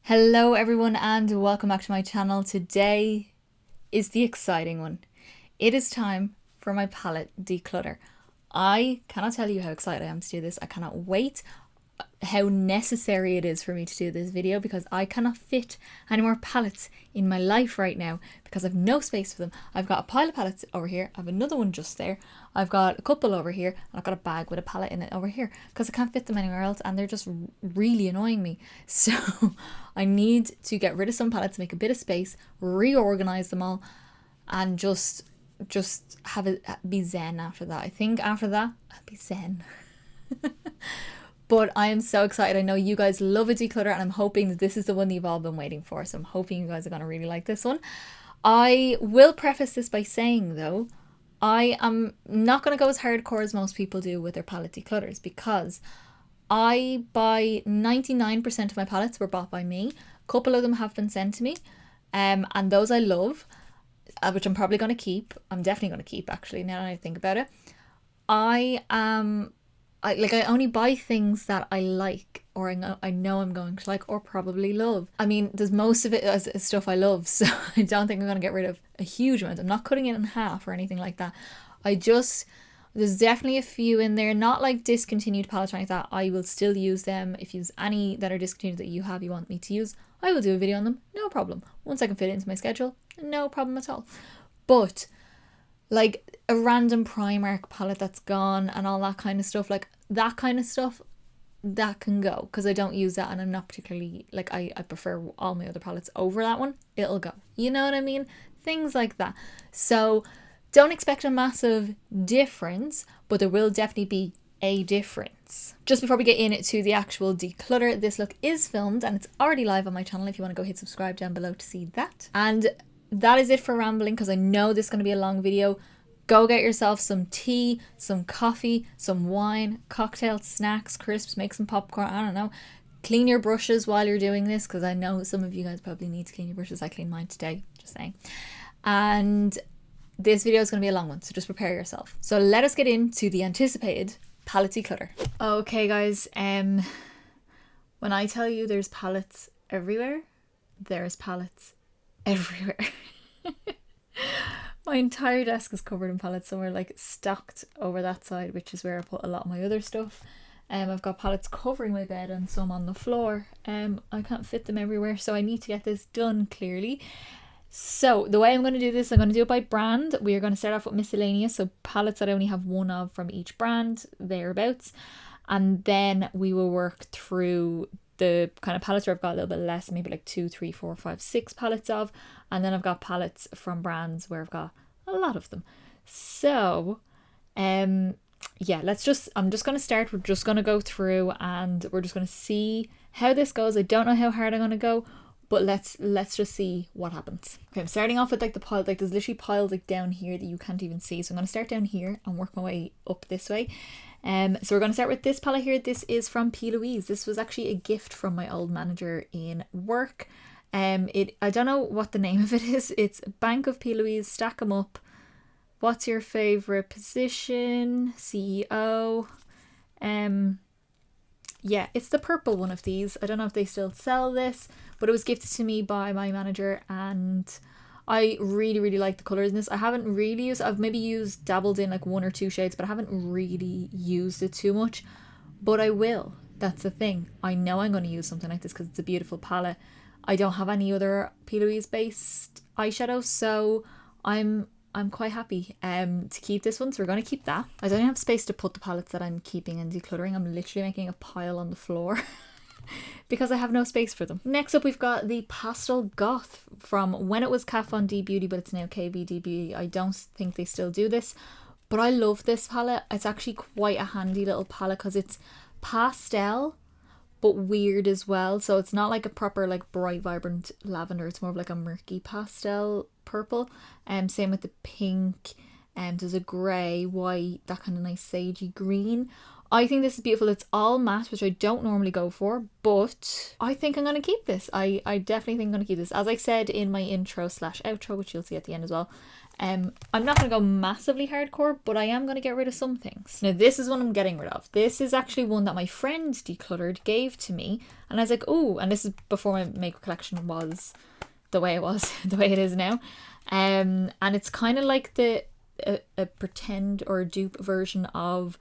Hello everyone and welcome back to my channel. Today is the exciting one. It is time for my palette declutter. I cannot tell you how excited I am to do this. I cannot wait how necessary it is for me to do this video because I cannot fit any more palettes in my life right now because I've no space for them. I've got a pile of palettes over here. I have another one just there. I've got a couple over here and I've got a bag with a palette in it over here because I can't fit them anywhere else and they're just really annoying me. So I need to get rid of some palettes, make a bit of space, reorganize them all and just have it be zen after that. I think after that I'll be zen. But I am so excited. I know you guys love a declutter and I'm hoping that this is the one that you've all been waiting for. So I'm hoping you guys are going to really like this one. I will preface this by saying though, I am not going to go as hardcore as most people do with their palette declutters because I buy 99% of my palettes were bought by me. A couple of them have been sent to me and those I love, which I'm probably going to keep. I'm definitely going to keep actually now that I think about it. I only buy things that I like or I know I'm going to like or probably love. I mean, there's most of it is stuff I love, so I don't think I'm going to get rid of a huge amount. I'm not cutting it in half or anything like that. There's definitely a few in there, not like discontinued palettes or anything like that. I will still use them. If you use any that are discontinued that you want me to use, I will do a video on them, no problem. Once I can fit it into my schedule, no problem at all. But like a random Primark palette that's gone and all that kind of stuff, like that kind of stuff, that can go because I don't use that and I'm not particularly like I prefer all my other palettes over that one. It'll go, you know what I mean? Things like that. So don't expect a massive difference, but there will definitely be a difference. Just before we get into the actual declutter, this look is filmed and it's already live on my channel if you want to go hit subscribe down below to see that. And that is it for rambling because I know this is going to be a long video. Go get yourself some tea, some coffee, some wine, cocktails, snacks, crisps, make some popcorn, I don't know. Clean your brushes while you're doing this because I know some of you guys probably need to clean your brushes. I cleaned mine today, just saying. And this video is going to be a long one, so just prepare yourself. So let us get into the anticipated palette declutter. Okay guys, when I tell you there's palettes everywhere, there's palettes everywhere. My entire desk is covered in palettes, somewhere like stacked over that side, which is where I put a lot of my other stuff. I've got palettes covering my bed and some on the floor. I can't fit them everywhere, so I need to get this done clearly. So the way I'm going to do this, I'm going to do it by brand. We are going to start off with Miscellaneous, so palettes that I only have one of from each brand, thereabouts. And then we will work through the kind of palettes where I've got a little bit less, maybe like 2, 3, 4, 5, 6 palettes of, and then I've got palettes from brands where I've got a lot of them. So yeah, I'm just going to start. We're just going to go through and we're just going to see how this goes. I don't know how hard I'm going to go, but let's just see what happens. Okay, I'm starting off with like the pile, like there's literally piles like down here that you can't even see, so I'm going to start down here and work my way up this way. So we're going to start with this palette here. This is from P. Louise. This was actually a gift from my old manager in work. I don't know what the name of it is. It's Bank of P. Louise, stack them up. What's your favorite position? CEO. Yeah, it's the purple one of these. I don't know if they still sell this, but it was gifted to me by my manager and I really like the colours in this. I haven't really used, I've maybe dabbled in like 1 or 2 shades, but I haven't really used it too much, but I will. That's the thing. I know I'm going to use something like this because it's a beautiful palette. I don't have any other P. Louise based eyeshadow, so I'm quite happy to keep this one, so we're going to keep that. I don't have space to put the palettes that I'm keeping and decluttering. I'm literally making a pile on the floor because I have no space for them. Next up we've got the Pastel Goth from when it was Kat Von D Beauty, but it's now KVD Beauty. I don't think they still do this, but I love this palette. It's actually quite a handy little palette because it's pastel but weird as well, so it's not like a proper like bright vibrant lavender, it's more of like a murky pastel purple. Same with the pink, and there's a grey, white, that kind of nice sagey green. I think this is beautiful. It's all matte, which I don't normally go for, but I think I'm going to keep this. I definitely think I'm going to keep this. As I said in my intro slash outro, which you'll see at the end as well, I'm not going to go massively hardcore, but I am going to get rid of some things. Now, this is one I'm getting rid of. This is actually one that my friend Decluttered gave to me. And I was like, oh, and this is before my makeup collection was the way it was, the way it is now. And it's kind of like a pretend or a dupe version of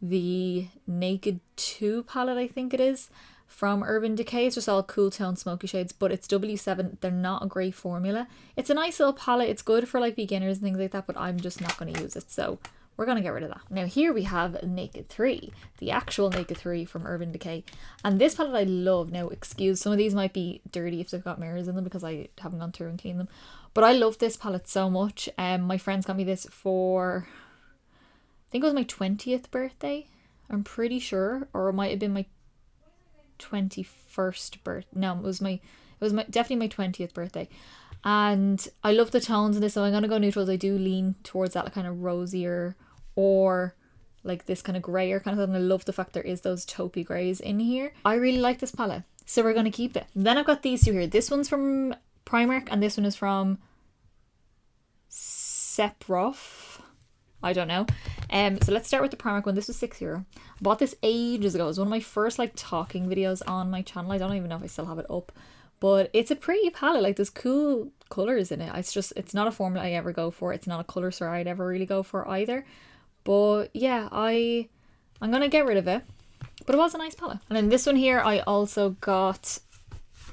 the Naked 2 palette, I think it is, from Urban Decay. It's just all cool tone smoky shades, but it's W7. They're not a great formula. It's a nice little palette. It's good for like beginners and things like that, but I'm just not going to use it, so we're going to get rid of that. Now here we have Naked 3, the actual Naked 3 from Urban Decay, and this palette I love. Now excuse, some of these might be dirty if they've got mirrors in them because I haven't gone through and cleaned them, but I love this palette so much. My friends got me this for, I think it was my 20th birthday, I'm pretty sure, or it might have been my 21st birthday. No, it was definitely my 20th birthday. And I love the tones in this, so I'm gonna go neutrals. I do lean towards that kind of rosier or like this kind of grayer kind of thing. I love the fact there is those taupey greys in here. I really like this palette, so we're gonna keep it. Then I've got these two here. This one's from Primark and this one is from Seproff. I don't know. So let's start with the Primark one. This was €6. I bought this ages ago. It was one of my first like talking videos on my channel. I don't even know if I still have it up, but it's a pretty palette. Like there's cool colors in it. It's not a formula I ever go for. It's not a color store I'd ever really go for either. But yeah, I'm gonna get rid of it. But it was a nice palette. And then this one here I also got,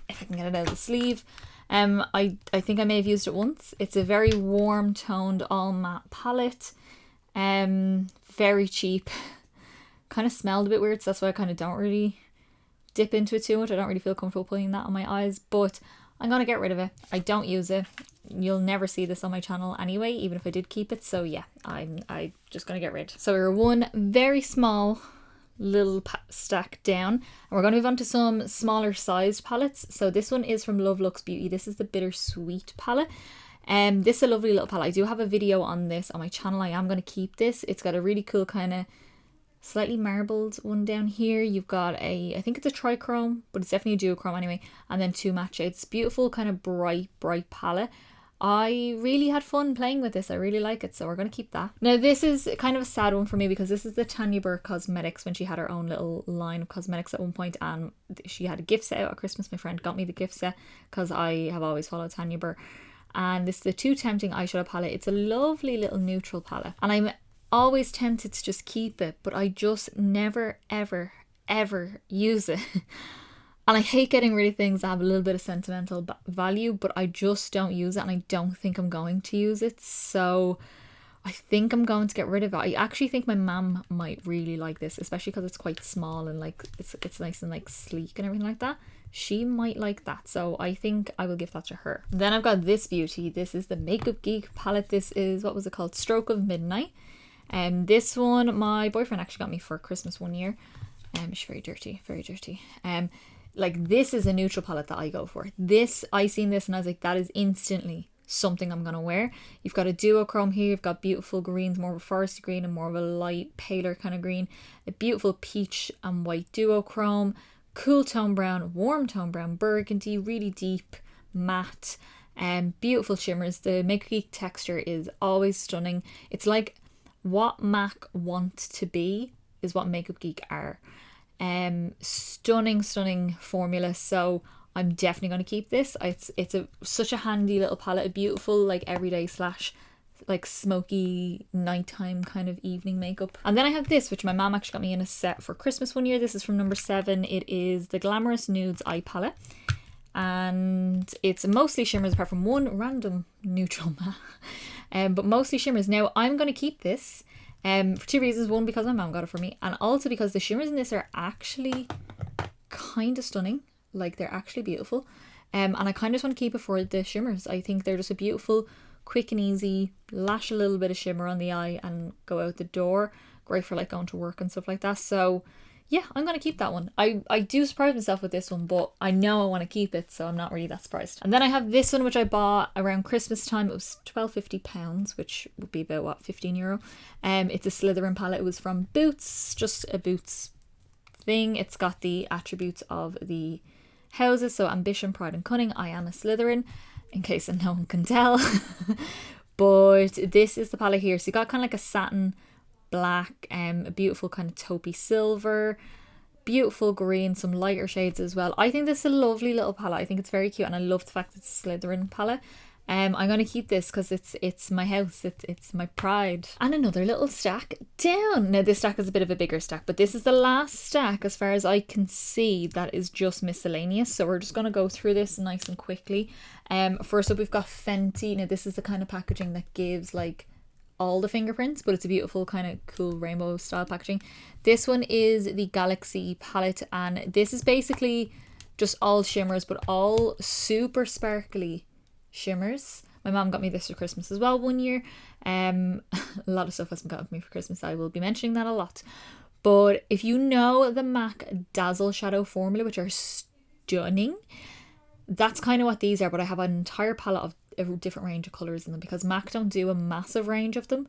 if I can get it out of the sleeve. I think I may have used it once. It's a very warm toned all matte palette. Very cheap. Kind of smelled a bit weird, so that's why I kind of don't really dip into it too much. I don't really feel comfortable putting that on my eyes, but I'm gonna get rid of it. I don't use it. You'll never see this on my channel anyway, even if I did keep it. So yeah, I'm just gonna get rid. So we're one very small little stack down, and we're going to move on to some smaller sized palettes. So this one is from Love Lux Beauty. This is the Bittersweet palette. This is a lovely little palette. I do have a video on this on my channel. I am going to keep this. It's got a really cool kind of slightly marbled one down here. You've got I think it's a trichrome, but it's definitely a duochrome anyway, and then two matte shades. Beautiful kind of bright palette. I really had fun playing with this. I really like it, so we're going to keep that. Now this is kind of a sad one for me because this is the Tanya Burr Cosmetics when she had her own little line of cosmetics at one point, and she had a gift set out at Christmas. My friend got me the gift set because I have always followed Tanya Burr. And this is the Too Tempting eyeshadow palette. It's a lovely little neutral palette, and I'm always tempted to just keep it, but I just never ever use it. And I hate getting rid of things that have a little bit of sentimental value, but I just don't use it, and I don't think I'm going to use it. So I think I'm going to get rid of it. I actually think my mum might really like this, especially because it's quite small and like it's nice and like sleek and everything like that. She might like that, so I think I will give that to her. Then I've got this beauty. This is the Makeup Geek palette. This is, what was it called? Stroke of Midnight. And this one my boyfriend actually got me for Christmas one year. It's very dirty, very dirty. Like this is a neutral palette that I go for. This, I seen this and I was like, that is instantly something I'm gonna wear. You've got a duochrome here. You've got beautiful greens, more of a foresty green and more of a light paler kind of green. A beautiful peach and white duochrome. Cool tone brown, warm tone brown, burgundy, really deep matte, and beautiful shimmers. The Makeup Geek texture is always stunning. It's like what MAC want to be is what Makeup Geek are. Stunning formula. So I'm definitely going to keep this. It's such a handy little palette, a beautiful like everyday slash like smoky nighttime kind of evening makeup. And then I have this, which my mom actually got me in a set for Christmas one year. This is from number 7. It is the Glamorous Nudes eye palette, and it's mostly shimmers apart from one random neutral matte, but mostly shimmers. Now I'm going to keep this for two reasons. One, because my mom got it for me, and also because the shimmers in this are actually kind of stunning. Like they're actually beautiful, and I kind of just want to keep it for the shimmers. I think they're just a beautiful, quick and easy, lash a little bit of shimmer on the eye and go out the door. Great for like going to work and stuff like that. So yeah, I'm going to keep that one. I do surprise myself with this one, but I know I want to keep it, so I'm not really that surprised. And then I have this one, which I bought around Christmas time. It was £12.50, which would be about, what, €15. It's a Slytherin palette. It was from Boots, just a Boots thing. It's got the attributes of the houses, so ambition, pride and cunning. I am a Slytherin, in case no one can tell. But this is the palette here. So you got kind of like a satin black, a beautiful kind of taupey silver, beautiful green, some lighter shades as well. I think this is a lovely little palette. I think it's very cute, and I love the fact it's a Slytherin palette. I'm going to keep this because it's my house, it's my pride. And another little stack down. Now this stack is a bit of a bigger stack, but this is the last stack as far as I can see that is just miscellaneous. So we're just going to go through this nice and quickly. First up we've got Fenty. Now this is the kind of packaging that gives like all the fingerprints, but it's a beautiful kind of cool rainbow style packaging. This one is the Galaxy palette, and this is basically just all shimmers, but all super sparkly shimmers. My mom got me this for Christmas as well one year. A lot of stuff has been got for me for Christmas. I will be mentioning that a lot. But if you know the MAC Dazzle Shadow formula, which are stunning, that's kind of what these are. But I have an entire palette of a different range of colours in them, because MAC don't do a massive range of them.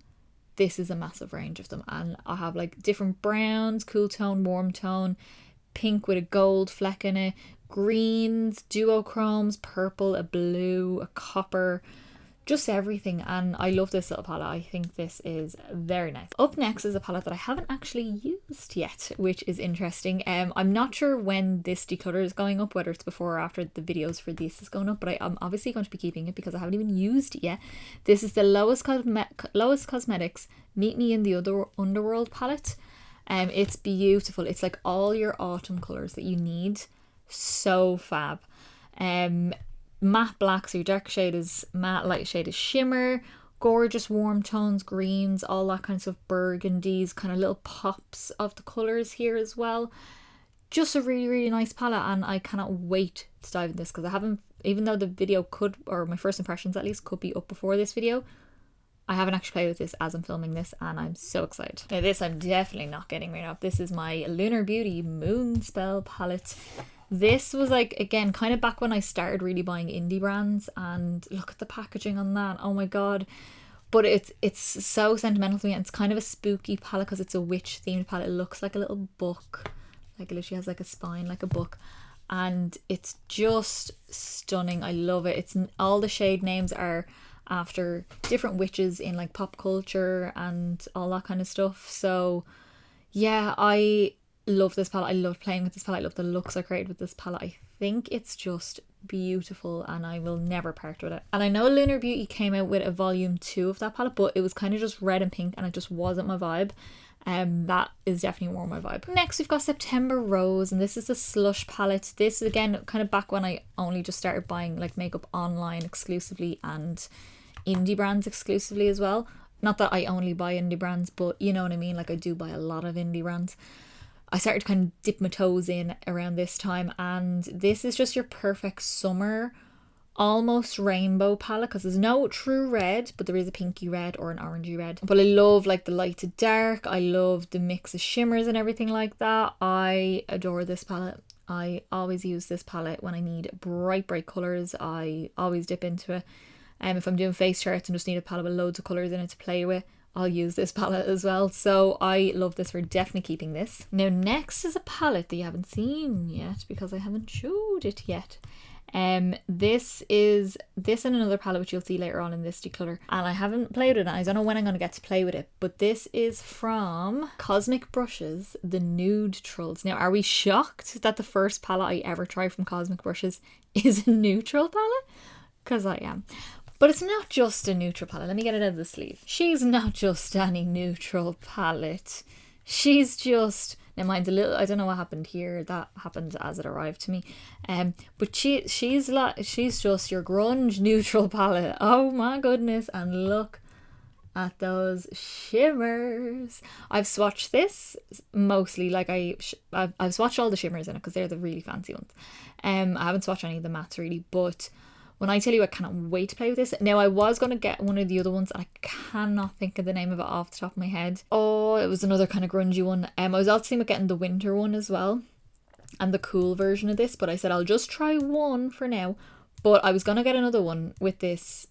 This is a massive range of them, and I have like different browns, cool tone, warm tone, pink with a gold fleck in it, greens, duochromes, purple, a blue, a copper, just everything. And I love this little palette. I think this is very nice. Up next is a palette that I haven't actually used yet, which is interesting. I'm not sure when this declutter is going up, whether it's before or after the videos for this is going up, but I'm obviously going to be keeping it because I haven't even used it yet. This is the Lowest Cosmetics Meet Me in the Underworld palette. It's beautiful. It's like all your autumn colours that you need. So fab. Matte black, so your dark shade is matte, light shade is shimmer, gorgeous warm tones, greens, all that kind of stuff, burgundies, kind of little pops of the colours here as well. Just a really, really nice palette, and I cannot wait to dive in this, because I haven't, even though the video could, or my first impressions at least, could be up before this video, I haven't actually played with this as I'm filming this, and I'm so excited. Now this I'm definitely not getting rid of. This is my Huda Beauty Moonspell palette. This was like, again, kind of back when I started really buying indie brands, and look at the packaging on that. Oh my god. But it's so sentimental to me, and it's kind of a spooky palette because it's a witch themed palette. It looks like a little book, like it literally has like a spine like a book, and it's just stunning. I love it. It's all the shade names are after different witches in like pop culture and all that kind of stuff. So yeah, I love this palette. I love playing with this palette. I love the looks I created with this palette. I think it's just beautiful, and I will never part with it. And I know Huda Beauty came out with a volume 2 of that palette, but it was kind of just red and pink, and it just wasn't my vibe. That is definitely more my vibe. Next we've got September Rose, and this is the Slush palette. This is again kind of back when I only just started buying like makeup online exclusively and indie brands exclusively as well. Not that I only buy indie brands, but you know what I mean, like I do buy a lot of indie brands. I started to kind of dip my toes in around this time, and this is just your perfect summer almost rainbow palette, because there's no true red, but there is a pinky red or an orangey red. But I love like the light to dark. I love the mix of shimmers and everything like that. I adore this palette. I always use this palette when I need bright colours. I always dip into it. If I'm doing face charts and just need a palette with loads of colours in it to play with, I'll use this palette as well. So I love this. We're definitely keeping this. Now next is a palette that you haven't seen yet because I haven't showed it yet. This and another palette which you'll see later on in this declutter, and I haven't played with it. I don't know when I'm going to get to play with it, but this is from Cosmic Brushes, the Nude Trolls. Now are we shocked that the first palette I ever tried from Cosmic Brushes is a neutral palette? Because I am. But it's not just a neutral palette. Let me get it out of the sleeve. She's not just any neutral palette. She's just... Now mine's a little... I don't know what happened here. That happened as it arrived to me. But she's just your grunge neutral palette. Oh my goodness. And look at those shimmers. I've swatched this mostly. Like I've swatched all the shimmers in it because they're the really fancy ones. I haven't swatched any of the mattes really, but When I tell you I cannot wait to play with this. Now, I was going to get one of the other ones and I cannot think of the name of it off the top of my head. Oh, it was another kind of grungy one. I was also thinking about getting the winter one as well, and the cool version of this, but I said I'll just try one for now. But I was going to get another one with this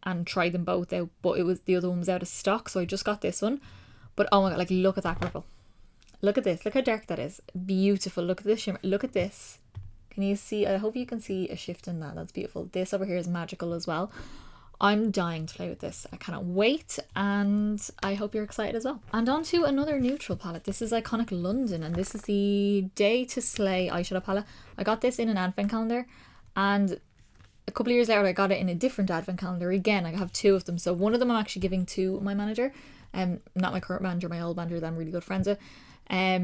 and try them both out, but the other one was out of stock, so I just got this one. But oh my god, like, look at that purple. Look at this. Look how dark that is. Beautiful. Look at this shimmer. Look at this. Can you see? I hope you can see a shift in that. That's beautiful. This over here is magical as well. I'm dying to play with this. I cannot wait, and I hope you're excited as well. And on to another neutral palette. This is Iconic London, and this is the Day to Slay eyeshadow palette. I got this in an advent calendar, and a couple of years later I got it in a different advent calendar again. I have two of them. So one of them I'm actually giving to my manager, not my current manager, my old manager that I'm really good friends with.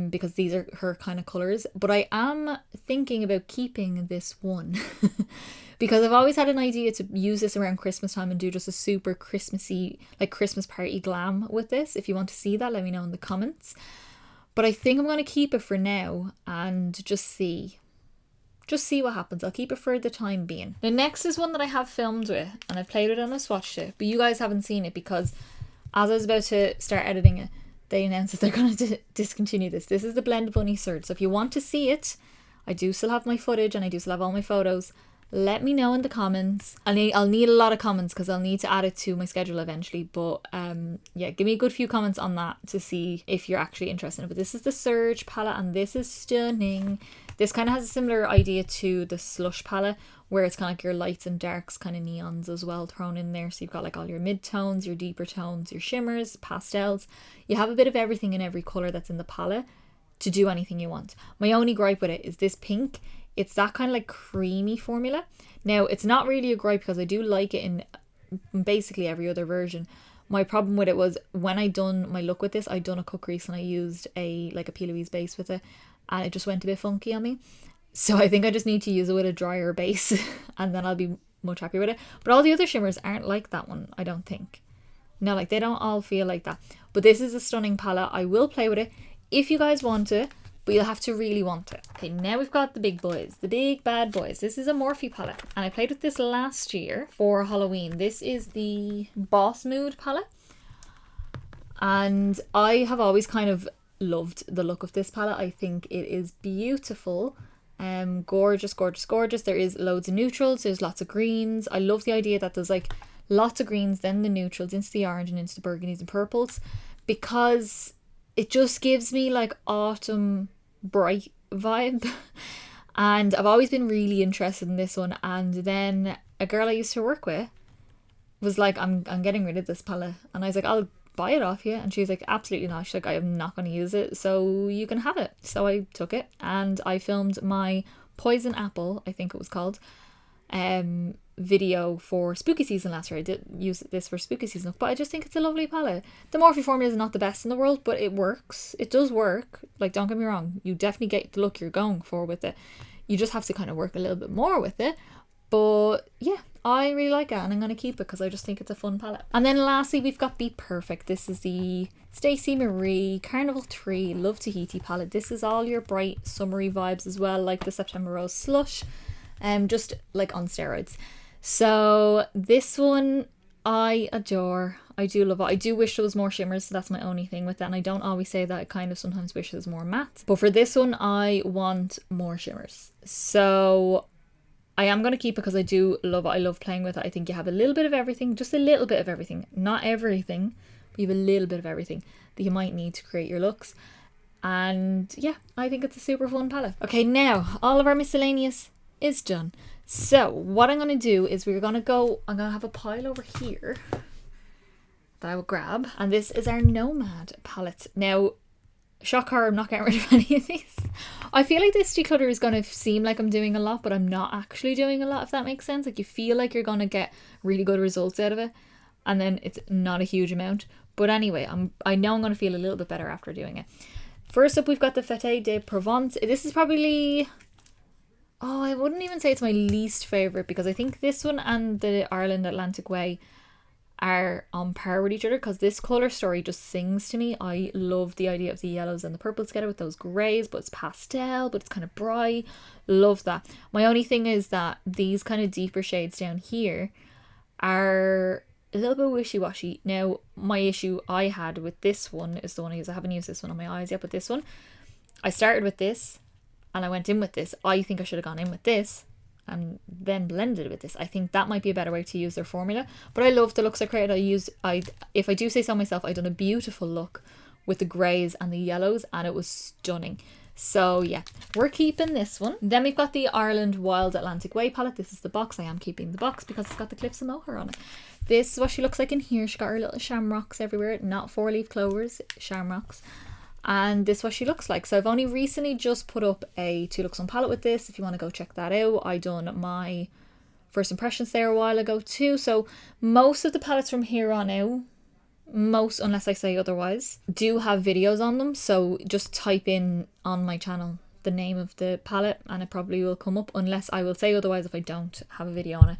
Because these are her kind of colours, but I am thinking about keeping this one because I've always had an idea to use this around Christmas time and do just a super Christmassy, like Christmas party glam with this. If you want to see that, let me know in the comments. But I think I'm going to keep it for now and just see what happens. I'll keep it for the time being. The next is one that I have filmed with, and I've played with it and I've swatched it, but you guys haven't seen it because as I was about to start editing it, they announced that they're going to discontinue this. This is the Blend Bunny Surge. So if you want to see it, I do still have my footage and I do still have all my photos. Let me know in the comments. I'll need a lot of comments because I'll need to add it to my schedule eventually. But yeah, give me a good few comments on that to see if you're actually interested in it. But this is the Surge palette and this is stunning. This kind of has a similar idea to the Slush palette, where it's kind of like your lights and darks, kind of neons as well thrown in there. So you've got like all your mid-tones, your deeper tones, your shimmers, pastels. You have a bit of everything in every colour that's in the palette to do anything you want. My only gripe with it is this pink. It's that kind of like creamy formula. Now, it's not really a gripe because I do like it in basically every other version. My problem with it was when I done my look with this, I done a cut crease and I used a P. Louise base with it, and it just went a bit funky on me. So I think I just need to use it with a drier base and then I'll be much happier with it. But all the other shimmers aren't like that one, I don't think. No, like they don't all feel like that. But this is a stunning palette. I will play with it if you guys want it, but you'll have to really want it. Okay, now we've got the big boys, the big bad boys. This is a Morphe palette and I played with this last year for Halloween. This is the Boss Mood palette. And I have always kind of loved the look of this palette. I think it is beautiful. Gorgeous, gorgeous, gorgeous. There is loads of neutrals, there's lots of greens. I love the idea that there's like lots of greens, then the neutrals, into the orange and into the burgundies and purples, because it just gives me like autumn bright vibe. And I've always been really interested in this one, and then a girl I used to work with was like, I'm getting rid of this palette, and I was like, I'll buy it off you. And she's like, absolutely not. She's like, I am not going to use it, so you can have it. So I took it and I filmed my Poison Apple, I think it was called, video for spooky season last year. I did use this for spooky season, but I just think it's a lovely palette. The Morphe formula is not the best in the world, but it works. It does work. Like, don't get me wrong, you definitely get the look you're going for with it. You just have to kind of work a little bit more with it. But yeah, I really like it and I'm going to keep it because I just think it's a fun palette. And then lastly, we've got Be Perfect. This is the Stacey Marie Carnival Tree Love Tahiti palette. This is all your bright summery vibes as well, like the September Rose Slush, just like on steroids. So this one I adore. I do love it. I do wish there was more shimmers, so that's my only thing with that. And I don't always say that. I kind of sometimes wish there's more matte. But for this one, I want more shimmers. So I am going to keep it because I do love it. I love playing with it. I think you have a little bit of everything, just a little bit of everything. Not everything, but you have a little bit of everything that you might need to create your looks. And yeah, I think it's a super fun palette. Okay, now all of our miscellaneous is done. So what I'm going to do is I'm going to have a pile over here that I will grab. And this is our Nomad palette. Now, shock horror, I'm not getting rid of any of these. I feel like this declutter is going to seem like I'm doing a lot, but I'm not actually doing a lot, if that makes sense. Like, you feel like you're going to get really good results out of it, and then it's not a huge amount. But anyway, I know I'm going to feel a little bit better after doing it. First up, we've got the Fête de Provence. This is probably, I wouldn't even say it's my least favourite, because I think this one and the Ireland Atlantic Way are on par with each other, because this colour story just sings to me. I love the idea of the yellows and the purples together with those greys, but it's pastel, but it's kind of bright. Love that. My only thing is that these kind of deeper shades down here are a little bit wishy-washy. Now, my issue I had with this one is the one I use. I haven't used this one on my eyes yet, but this one, I started with this and I went in with this. I think I should have gone in with this and then blended with this. I think that might be a better way to use their formula. But I love the looks I created. If I do say so myself, I done a beautiful look with the greys and the yellows, and it was stunning. So yeah, we're keeping this one. Then we've got the Ireland Wild Atlantic Way palette. This is the box. I am keeping the box because it's got the clips of mohair on it. This is what she looks like in here. She got her little shamrocks everywhere, not 4-leaf clovers, shamrocks. And this is what she looks like. So I've only recently just put up a 2 looks on palette with this. If you want to go check that out, I done my first impressions there a while ago too. So most of the palettes from here on out, most, unless I say otherwise, do have videos on them. So just type in on my channel the name of the palette and it probably will come up, unless I will say otherwise if I don't have a video on it.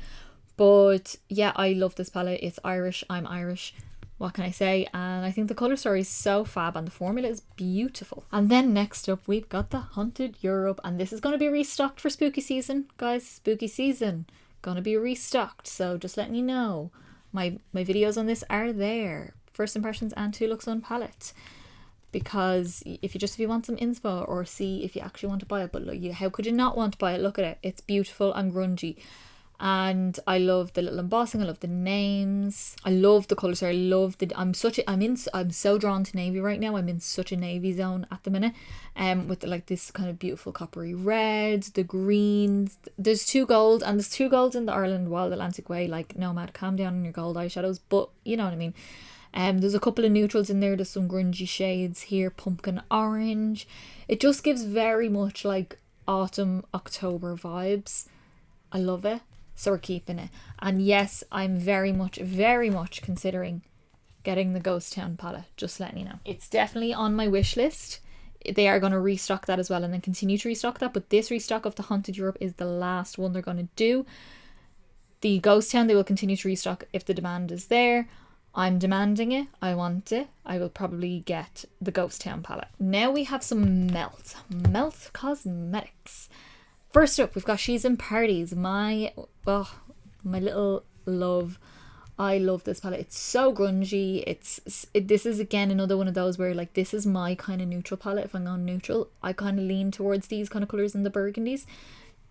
But yeah, I love this palette. It's Irish. I'm Irish. What can I say? And I think the colour story is so fab and the formula is beautiful. And then next up, we've got the Haunted Europe. And this is going to be restocked for spooky season. Guys, spooky season. Going to be restocked. So just letting you know, my videos on this are there. First impressions and 2 looks on palette. Because if you want some inspo or see if you actually want to buy it. But look, how could you not want to buy it? Look at it. It's beautiful and grungy. And I love the little embossing. I love the names. I love the colours. I love the. I'm so drawn to navy right now. I'm in such a navy zone at the minute. With like this kind of beautiful coppery red, the greens. There's 2 gold, and there's 2 golds in the Ireland Wild Atlantic Way. Like Nomad, calm down on your gold eyeshadows, but you know what I mean. There's a couple of neutrals in there. There's some grungy shades here, pumpkin orange. It just gives very much like autumn, October vibes. I love it. So we're keeping it. And yes, I'm very much considering getting the Ghost Town palette. Just letting you know. It's definitely on my wish list. They are going to restock that as well and then continue to restock that. But this restock of the Haunted Europe is the last one they're going to do. The Ghost Town, they will continue to restock if the demand is there. I'm demanding it. I want it. I will probably get the Ghost Town palette. Now we have some Melt Cosmetics. First up, we've got She's in Parties. My little love. I love this palette. It's so grungy. This is again another one of those where like this is my kind of neutral palette. If I'm on neutral, I kind of lean towards these kind of colours in the burgundies.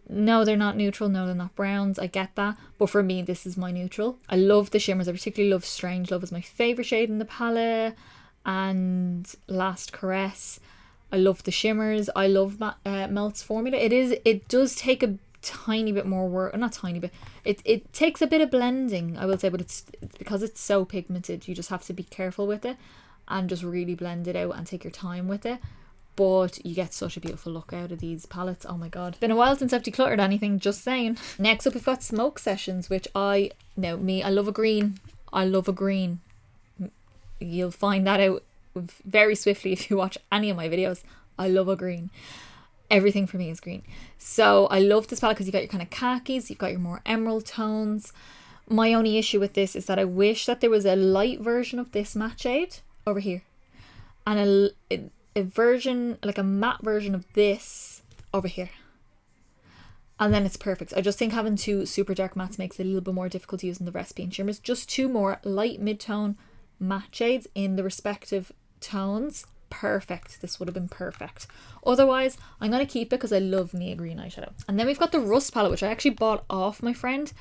No, they're not neutral. No, they're not browns. I get that. But for me, this is my neutral. I love the shimmers. I particularly love Strange Love is my favourite shade in the palette. And Last Caress. I love the shimmers. I love Melt's formula. It does take a tiny bit more work. Not tiny bit. It takes a bit of blending, I will say, but it's because it's so pigmented. You just have to be careful with it and just really blend it out and take your time with it. But you get such a beautiful look out of these palettes. Oh my god. Been a while since I've decluttered anything, just saying. Next up we've got Smoke Sessions, which I love a green. I love a green. You'll find that out very swiftly if you watch any of my videos. I love a green. Everything for me is green. So I love this palette because you've got your kind of khakis, you've got your more emerald tones. My only issue with this is that I wish that there was a light version of this matte shade over here and a version, like a matte version of this over here, and then it's perfect. I just think having 2 super dark mattes makes it a little bit more difficult to use in the recipe and shimmers. Just 2 more light mid-tone matte shades in the respective tones. Perfect. This would have been perfect. Otherwise, I'm going to keep it because I love me a green eyeshadow. And then we've got the Rust palette, which I actually bought off my friend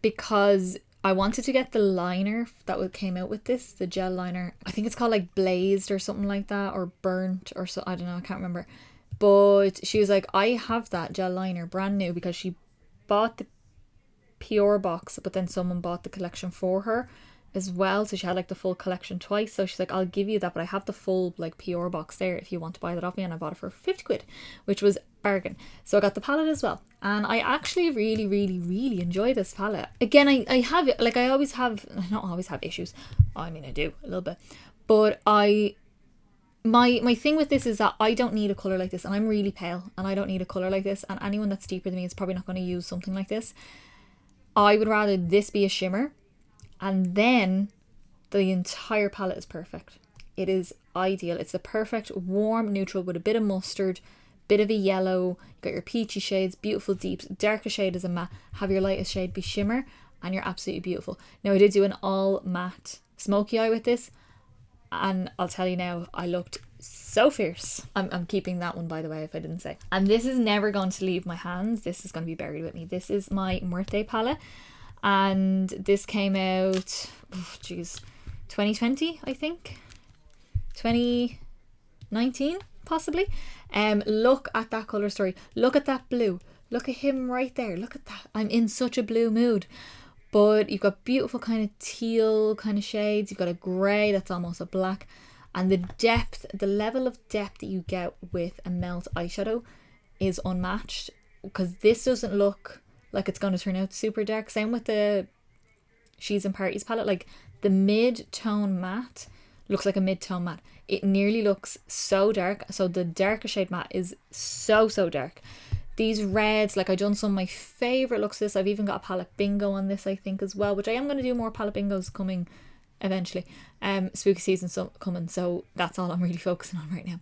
because I wanted to get the liner that came out with this, the gel liner. I think it's called like Blazed or something like that, or Burnt or so. I don't know. I can't remember. But she was like, I have that gel liner brand new, because she bought the Pure box, but then someone bought the collection for her as well, so she had like the full collection twice. So she's like, I'll give you that, but I have the full like Pure box there if you want to buy that off me. And I bought it for 50 quid, which was bargain. So I got the palette as well, and I actually really enjoy this palette. Again, I have it, like I always have, I don't always have issues. I mean, I do a little bit, but my thing with this is that I don't need a colour like this, and I'm really pale and I don't need a colour like this, and anyone that's deeper than me is probably not going to use something like this. I would rather this be a shimmer And then the entire palette is perfect. It is ideal. It's the perfect warm neutral with a bit of mustard, bit of a yellow. You got your peachy shades, beautiful deeps. Darkest shade is a matte. Have your lightest shade be shimmer, and you're absolutely beautiful. Now I did do an all matte smoky eye with this, and I'll tell you now, I looked so fierce. I'm keeping that one, by the way, if I didn't say. And this is never going to leave my hands. This is going to be buried with me. This is my Muerte palette, and this came out, 2020, I think. 2019, possibly. Look at that colour story. Look at that blue. Look at him right there. Look at that. I'm in such a blue mood. But you've got beautiful kind of teal kind of shades. You've got a grey that's almost a black. And the depth, the level of depth that you get with a melt eyeshadow is unmatched. Because this doesn't look like it's going to turn out super dark. Same with the She's in Parties palette. Like the mid-tone matte looks like a mid-tone matte. It nearly looks so dark. So the darker shade matte is so dark. These reds, like I done some of my favourite looks of this. I've even got a palette bingo on this, I think, as well, which I am going to do more palette bingos coming eventually. Spooky season coming, so that's all I'm really focusing on right now.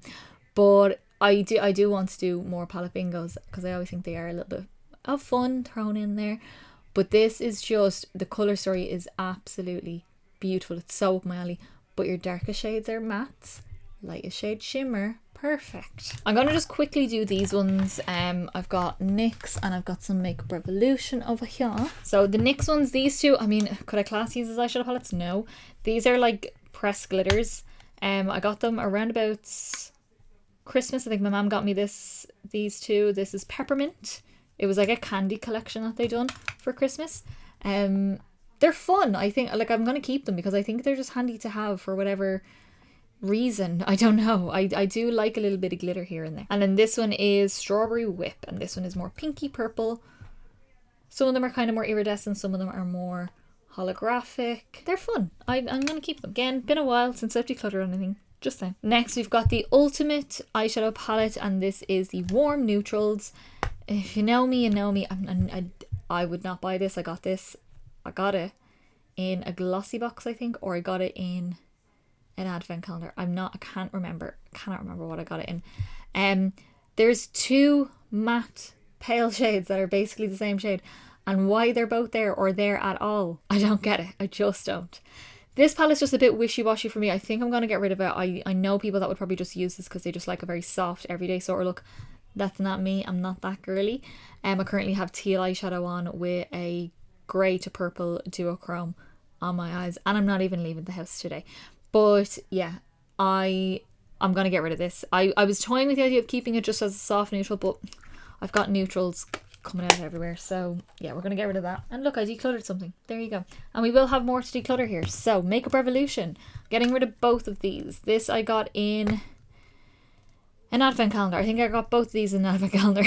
But I do want to do more palette bingos because I always think they are a little bit of fun thrown in there. But this is just, the colour story is absolutely beautiful. It's so up my alley. But your darkest shades are mattes, lightest shade shimmer. Perfect. I'm going to just quickly do these ones. I've got NYX and I've got some Makeup Revolution over here. So the NYX ones, these two, I mean, could I class these as eyeshadow palettes? No. These are like pressed glitters. I got them around about Christmas. I think my mum got me these two. This is Peppermint. It was like a candy collection that they done for Christmas. They're fun. I think, like, I'm going to keep them because I think they're just handy to have for whatever reason. I don't know. I do like a little bit of glitter here and there. And then this one is Strawberry Whip, and this one is more pinky purple. Some of them are kind of more iridescent, some of them are more holographic. They're fun. I'm going to keep them. Again, been a while since I've decluttered anything. Just saying. Next, we've got the Ultimate Eyeshadow Palette, and this is the Warm Neutrals. If you know me, you know me. I would not buy this. I got it in a glossy box, I think, or I got it in an advent calendar. I cannot remember what I got it in. There's two matte pale shades that are basically the same shade, and why they're both there or there at all, I don't get it. I just don't. This palette's just a bit wishy-washy for me. I think I'm going to get rid of it. I know people that would probably just use this because they just like a very soft everyday sort of look. That's not me. I'm not that girly. I currently have teal eyeshadow on with a grey to purple duochrome on my eyes, and I'm not even leaving the house today. But yeah, I'm going to get rid of this. I was toying with the idea of keeping it just as a soft neutral, but I've got neutrals coming out everywhere. So yeah, we're going to get rid of that. And look, I decluttered something. There you go. And we will have more to declutter here. So Makeup Revolution, getting rid of both of these. This I got in an advent calendar. I think I got both of these in an advent calendar.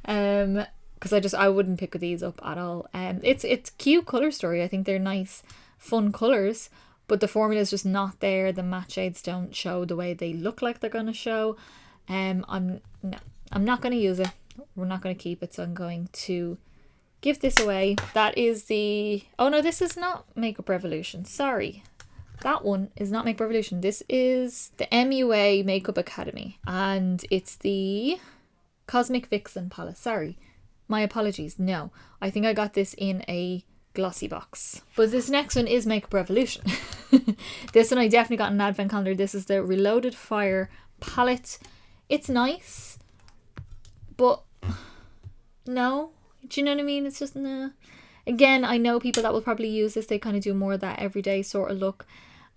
Because I wouldn't pick these up at all. It's cute colour story. I think they're nice, fun colours. But the formula is just not there. The matte shades don't show the way they look like they're going to show. I'm not going to use it. We're not going to keep it. So I'm going to give this away. That is the... Oh no, this is not Makeup Revolution. Sorry. That one is not Makeup Revolution. This is the MUA Makeup Academy. And it's the Cosmic Vixen palette. Sorry. My apologies. No. I think I got this in a glossy box. But this next one is Makeup Revolution. This one I definitely got in an advent calendar. This is the Reloaded Fire palette. It's nice, but no. Do you know what I mean? It's just nah. Again, I know people that will probably use this. They kind of do more of that everyday sort of look.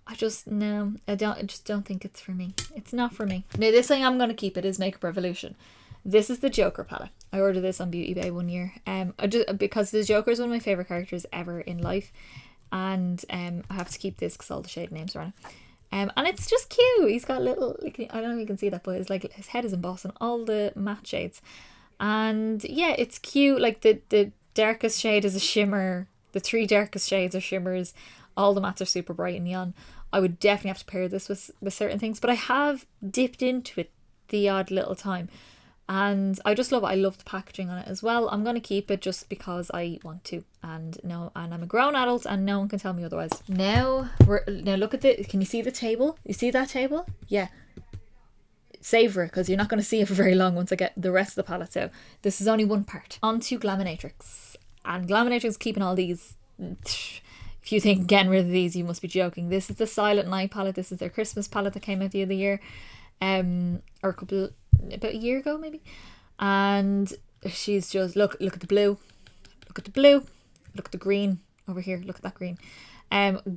I just don't think it's for me. It's not for me. Now this thing I'm going to keep it is Makeup Revolution. This is the Joker palette. I ordered this on Beauty Bay one year. Because the Joker is one of my favourite characters ever in life. And I have to keep this because all the shade names are on it. And it's just cute. He's got little, like, I don't know if you can see that, but it's like his head is embossed on all the matte shades. And yeah, it's cute. Like the darkest shade is a shimmer. The three darkest shades are shimmers. All the mattes are super bright and neon. I would definitely have to pair this with certain things. But I have dipped into it the odd little time. And I just love it. I love the packaging on it as well. I'm going to keep it just because I want to, and I'm a grown adult and no one can tell me otherwise. Now look at the, can you see the table? You see that table? Yeah. Savour it, because you're not going to see it for very long once I get the rest of the palette out. This is only one part. On to Glaminatrix. And Glaminatrix is keeping all these. If you think getting rid of these, you must be joking. This is the Silent Night palette. This is their Christmas palette that came out the other year. Or about a year ago maybe. And she's just, look at the blue. Look at the blue. Look at the green over here. Look at that green.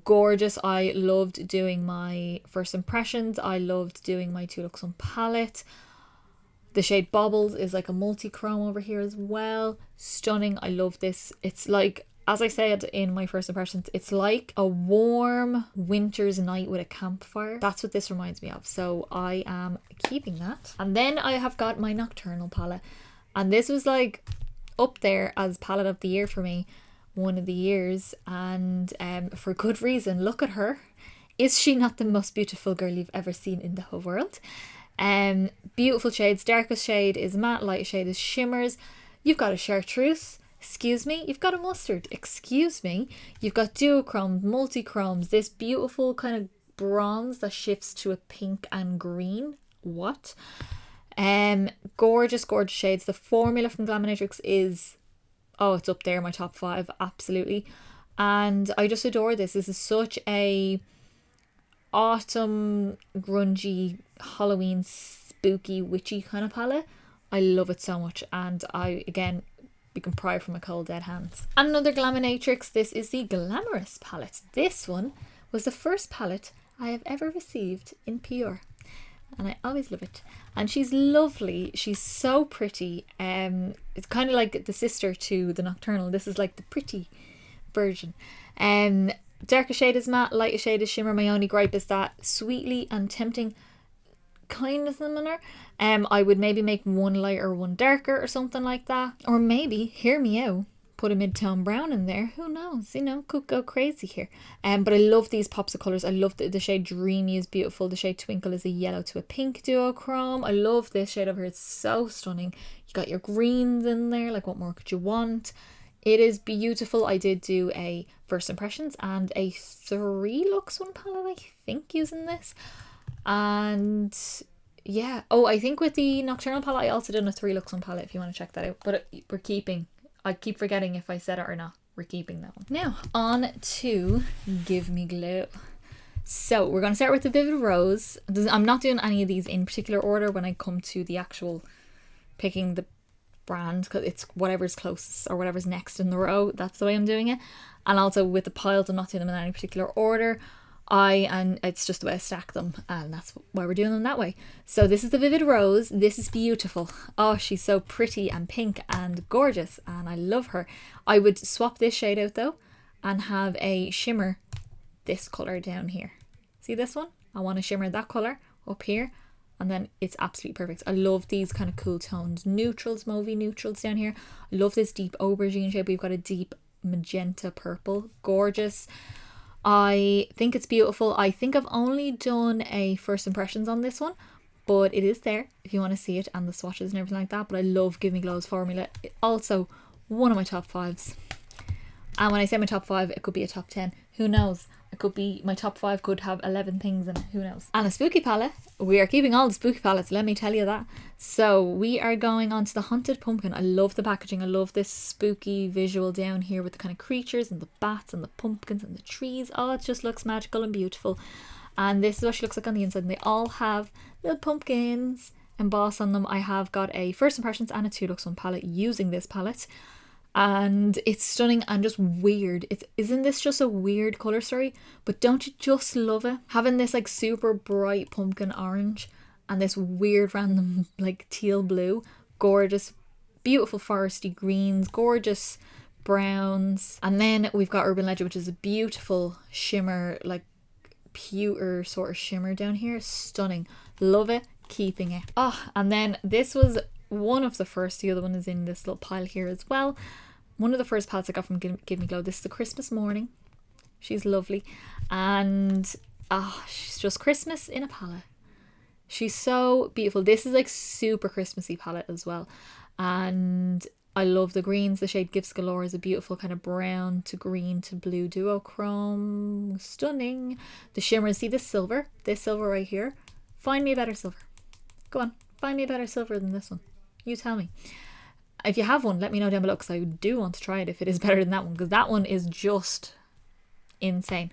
Gorgeous. I loved doing my first impressions. I loved doing my 2 looks on palette. The shade Bobbles is like a multi-chrome over here as well. Stunning. I love this. It's like, as I said in my first impressions, it's like a warm winter's night with a campfire. That's what this reminds me of. So I am keeping that. And then I have got my Nocturnal palette. And this was like up there as palette of the year for me. One of the years, and for good reason. Look at her. Is she not the most beautiful girl you've ever seen in the whole world? Beautiful shades. Darkest shade is matte, light shade is shimmers. You've got a chartreuse, excuse me. You've got a mustard, excuse me. You've got duochromes, multi-chromes, this beautiful kind of bronze that shifts to a pink and green. What? Gorgeous shades. The formula from Glaminatrix is, oh, it's up there, my top 5, absolutely. And I just adore this. This is such a autumn, grungy, Halloween, spooky, witchy kind of palette. I love it so much. And again, we can pry from my cold dead hands. And another Glaminatrix. This is the Glamorous palette. This one was the first palette I have ever received in PR. And I always love it. And she's lovely. She's so pretty. It's kind of like the sister to the Nocturnal. This is like the pretty version. Darker shade is matte, lighter shade is shimmer. My only gripe is that sweetly and tempting kind of similar. I would maybe make one lighter, one darker or something like that. Or maybe, hear me out, put a mid-tone brown in there. Who knows? Could go crazy here. But I love these pops of colours. I love the shade Dreamy is beautiful. The shade Twinkle is a yellow to a pink duochrome. I love this shade over here. It's so stunning. You got your greens in there. Like, what more could you want? It is beautiful. I did do a first impressions and a 3 looks on palette, I think, using this. And yeah. Oh, I think with the Nocturnal palette, I also did a 3 looks on palette if you want to check that out. But we're keeping... I keep forgetting if I said it or not. We're keeping that one. Now, on to Give Me Glow. So, we're going to start with the Vivid Rose. I'm not doing any of these in particular order when I come to the actual picking the brand, because it's whatever's closest or whatever's next in the row. That's the way I'm doing it. And also with the piles, I'm not doing them in any particular order. And it's just the way I stack them, and that's why we're doing them that way. So this is the Vivid Rose. This is beautiful. Oh, she's so pretty and pink and gorgeous, and I love her. I would swap this shade out though and have a shimmer this colour down here. See this one? I want to shimmer that colour up here, and then it's absolutely perfect. I love these kind of cool toned neutrals, mauvey neutrals down here. I love this deep aubergine shade. We've got a deep magenta purple. Gorgeous. I think it's beautiful. I think I've only done a first impressions on this one, but it is there if you want to see it, and the swatches and everything like that. But I love Give Me Glow's formula. Also one of my top 5s. And when I say my top 5, it could be a top 10. Who knows? It could be, my top 5 could have 11 things in it. Who knows? And a spooky palette. We are keeping all the spooky palettes, let me tell you that. So we are going on to the Haunted Pumpkin. I love the packaging. I love this spooky visual down here with the kind of creatures and the bats and the pumpkins and the trees. Oh, it just looks magical and beautiful. And this is what she looks like on the inside. And they all have little pumpkins embossed on them. I have got a first impressions and a 2 looks on palette using this palette. And it's stunning and just weird. Isn't this just a weird colour story? But don't you just love it? Having this like super bright pumpkin orange and this weird random like teal blue. Gorgeous, beautiful foresty greens, gorgeous browns. And then we've got Urban Legend, which is a beautiful shimmer, like pewter sort of shimmer down here. Stunning. Love it. Keeping it. Oh, and then this was one of the first. The other one is in this little pile here as well. One of the first palettes I got from Give Me Glow. This is the Christmas Morning. She's lovely. And she's just Christmas in a palette. She's so beautiful. This is like super Christmassy palette as well. And I love the greens. The shade Gifts Galore is a beautiful kind of brown to green to blue duochrome. Stunning. The shimmers, see this silver right here? Find me a better silver. Go on, find me a better silver than this one. You tell me. If you have one, let me know down below, because I do want to try it if it is better than that one, because that one is just insane.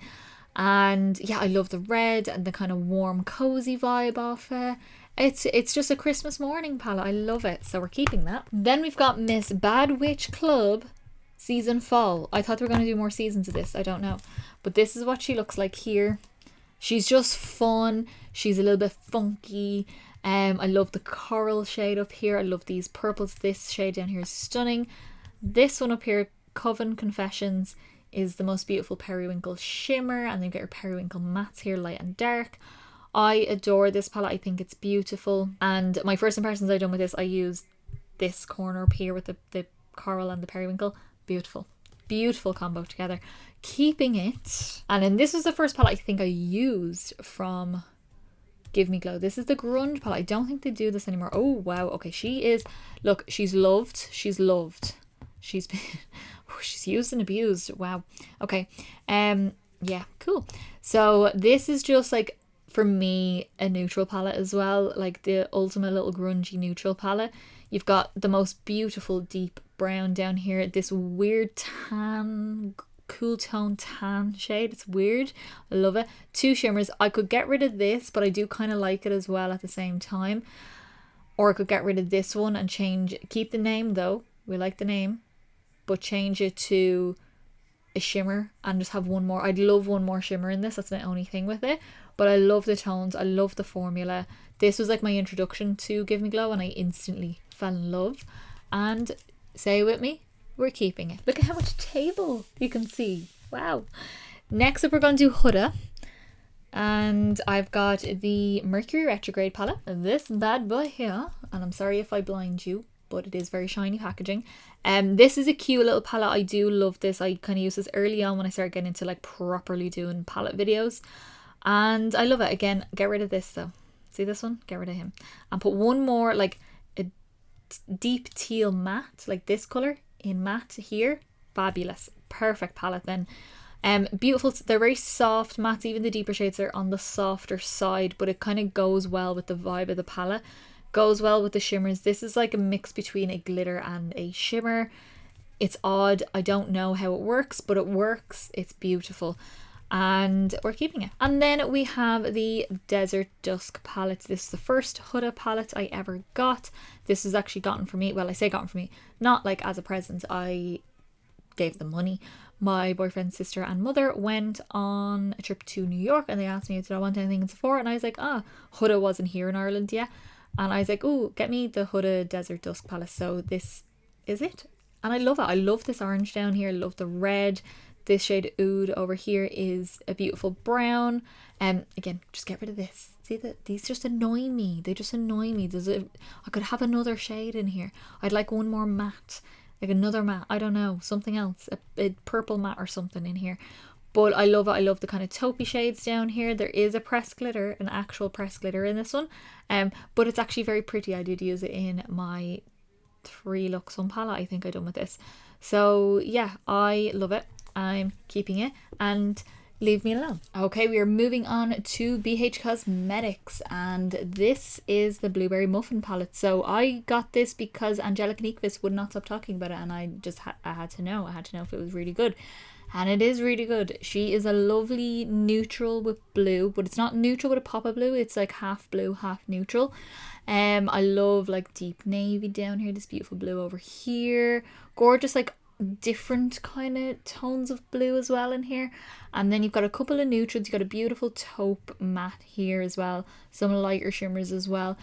And yeah, I love the red and the kind of warm cozy vibe off it. It's just a Christmas morning palette. I love it, so we're keeping that. Then we've got Miss Bad Witch Club Season Fall. I thought they were going to do more seasons of this, I don't know, but this is what she looks like here. She's just fun. She's a little bit funky. I love the coral shade up here. I love these purples. This shade down here is stunning. This one up here, Coven Confessions, is the most beautiful periwinkle shimmer, and then you get your periwinkle mattes here, light and dark. I adore this palette. I think it's beautiful, and my first impressions I've done with this, I used this corner up here with the coral and the periwinkle. Beautiful combo together, keeping it. And then this was the first palette I think I used from Give Me Glow. This is the grunge palette. I don't think they do this anymore. Oh wow, okay, she is, look, she's loved, she's been she's used and abused. Wow. Okay, yeah, cool. So this is just like, for me, a neutral palette as well, like the ultimate little grungy neutral palette. You've got the most beautiful deep brown down here, this weird tan, cool tone tan shade. It's weird. I love it. Two shimmers. I could get rid of this, but I do kind of like it as well at the same time. Or I could get rid of this one and keep the name though. We like the name, but change it to a shimmer and just have one more. I'd love one more shimmer in this. That's my only thing with it. But I love the tones. I love the formula. This was like my introduction to Give Me Glow, and I instantly fell in love. And say it with me, we're keeping it. Look at how much table you can see. Wow. Next up, we're going to do Huda. And I've got the Mercury Retrograde palette. This bad boy here. And I'm sorry if I blind you, but it is very shiny packaging. This is a cute little palette. I do love this. I kind of used this early on when I started getting into like properly doing palette videos. And I love it. Again, get rid of this though. See this one? Get rid of him. And put one more, like a deep teal matte, like this colour in matte here. Fabulous. Perfect palette then. Beautiful. They're very soft mattes. Even the deeper shades are on the softer side, but it kind of goes well with the vibe of the palette. Goes well with the shimmers. This is like a mix between a glitter and a shimmer. It's odd. I don't know how it works, but it works. It's beautiful. And we're keeping it. And then we have the Desert Dusk palette. This is the first Huda palette I ever got. This was actually gotten for me. Well, I say gotten for me, not like as a present. I gave them money. My boyfriend's sister and mother went on a trip to New York, and they asked me, did I want anything in Sephora? And I was like, Huda wasn't here in Ireland yet. And I was like, oh, get me the Huda Desert Dusk palette. So this is it. And I love it. I love this orange down here. I love the red. This shade Oud over here is a beautiful brown. Again, just get rid of this. See that these just annoy me. They just annoy me. I could have another shade in here. I'd like one more matte, like another matte. I don't know, something else, a purple matte or something in here. But I love it. I love the kind of taupey shades down here. There is a pressed glitter, an actual pressed glitter in this one. But it's actually very pretty. I did use it in my 3 Lux Sun palette I think I done with this. So yeah, I love it. I'm keeping it, and leave me alone. Okay, we are moving on to BH Cosmetics, and this is the Blueberry Muffin palette. So I got this because Angelica Nyquist would not stop talking about it, and I just I had to know if it was really good. And it is really good. She is a lovely neutral with blue, but it's not neutral with a pop of blue. It's like half blue, half neutral. I love like deep navy down here. This beautiful blue over here. Gorgeous, like different kind of tones of blue as well in here. And then you've got a couple of neutrals. You've got a beautiful taupe matte here as well. Some lighter shimmers as well.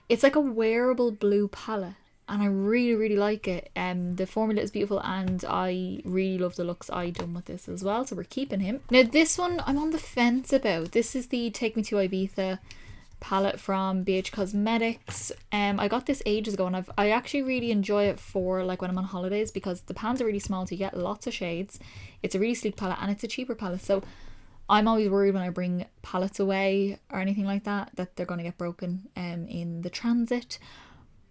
It's like a wearable blue palette, and I really, really like it. The formula is beautiful, and I really love the looks I done with this as well, so we're keeping him. Now this one I'm on the fence about. This is the Take Me to Ibiza palette from BH Cosmetics. I got this ages ago, and I actually really enjoy it for like when I'm on holidays, because the pans are really small, so you get lots of shades. It's a really sleek palette, and it's a cheaper palette, so I'm always worried when I bring palettes away or anything like that they're going to get broken in the transit.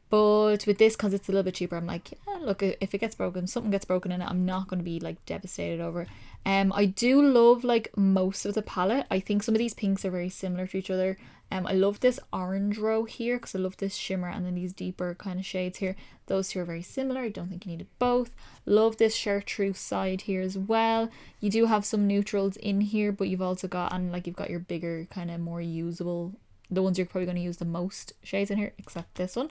But with this, because it's a little bit cheaper, I'm like, yeah, look, if it gets broken, something gets broken in it, I'm not going to be like devastated over it. I do love like most of the palette. I think some of these pinks are very similar to each other. I love this orange row here because I love this shimmer, and then these deeper kind of shades here. Those two are very similar. I don't think you needed both. Love this chartreuse side here as well. You do have some neutrals in here, but you've also got, and like you've got your bigger kind of more usable, the ones you're probably going to use the most shades in here, except this one.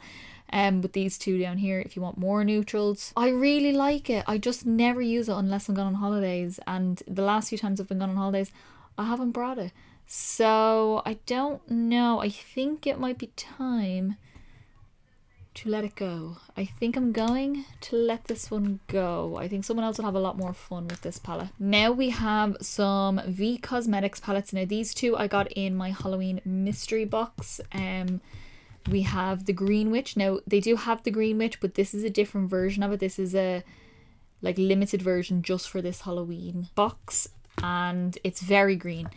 With these two down here, if you want more neutrals. I really like it. I just never use it unless I'm gone on holidays, and the last few times I've been gone on holidays, I haven't brought it. So I don't know. I think it might be time to let it go. I think I'm going to let this one go. I think someone else will have a lot more fun with this palette. Now we have some V Cosmetics palettes. Now these two I got in my Halloween mystery box. We have the Green Witch. Now they do have the Green Witch, but this is a different version of it. This is a like limited version just for this Halloween box, and it's very green.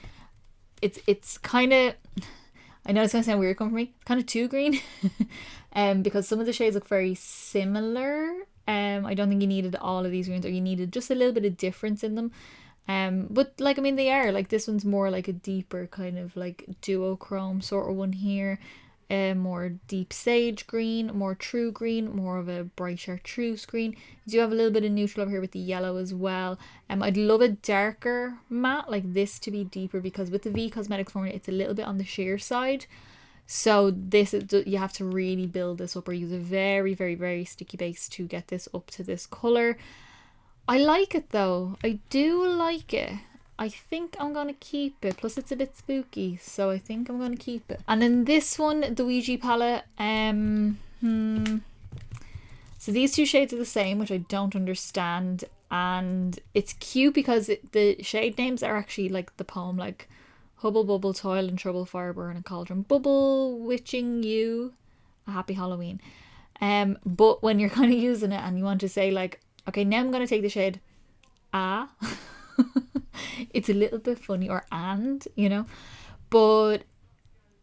It's kind of, I know it's gonna sound weird coming from me, kind of too green. Because some of the shades look very similar. I don't think you needed all of these greens, or you needed just a little bit of difference in them. But like, I mean, they are like, this one's more like a deeper kind of like duochrome sort of one here. More deep sage green, more true green, more of a bright chartreuse green. You do have a little bit of neutral over here with the yellow as well. I'd love a darker matte like this to be deeper, because with the V Cosmetics formula, it's a little bit on the sheer side. So this is, you have to really build this up, or use a very, very, very sticky base to get this up to this colour. I like it though. I do like it. I think I'm going to keep it. Plus it's a bit spooky, so I think I'm going to keep it. And then this one, the Ouija palette. So these two shades are the same, which I don't understand. And it's cute because the shade names are actually like the poem, like Hubble Bubble, Toil and Trouble, Fire Burn and Cauldron, Bubble, Witching You, a Happy Halloween. But when you're kind of using it and you want to say like, okay, now I'm going to take the shade Ah. It's a little bit funny, or and, you know, but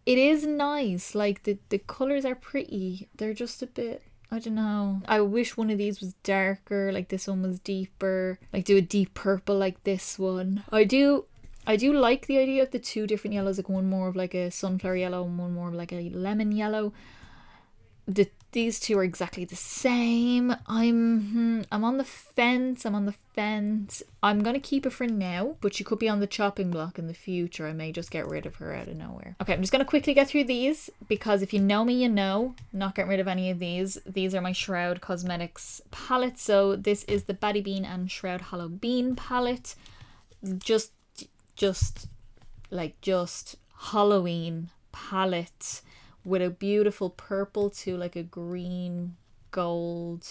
it is nice. Like the colors are pretty. They're just a bit, I don't know. I wish one of these was darker, like this one was deeper, like do a deep purple like this one. I do like the idea of the two different yellows, like one more of like a sunflower yellow and one more of like a lemon yellow. These two are exactly the same. I'm on the fence. I'm gonna keep her for now, but she could be on the chopping block in the future. I may just get rid of her out of nowhere. Okay, I'm just gonna quickly get through these, because if you know me, you know I'm not getting rid of any of these. These are my Shroud Cosmetics palette. So this is the Baddie Bean and Shroud Hollow Bean palette. Just Halloween palette, with a beautiful purple to like a green gold,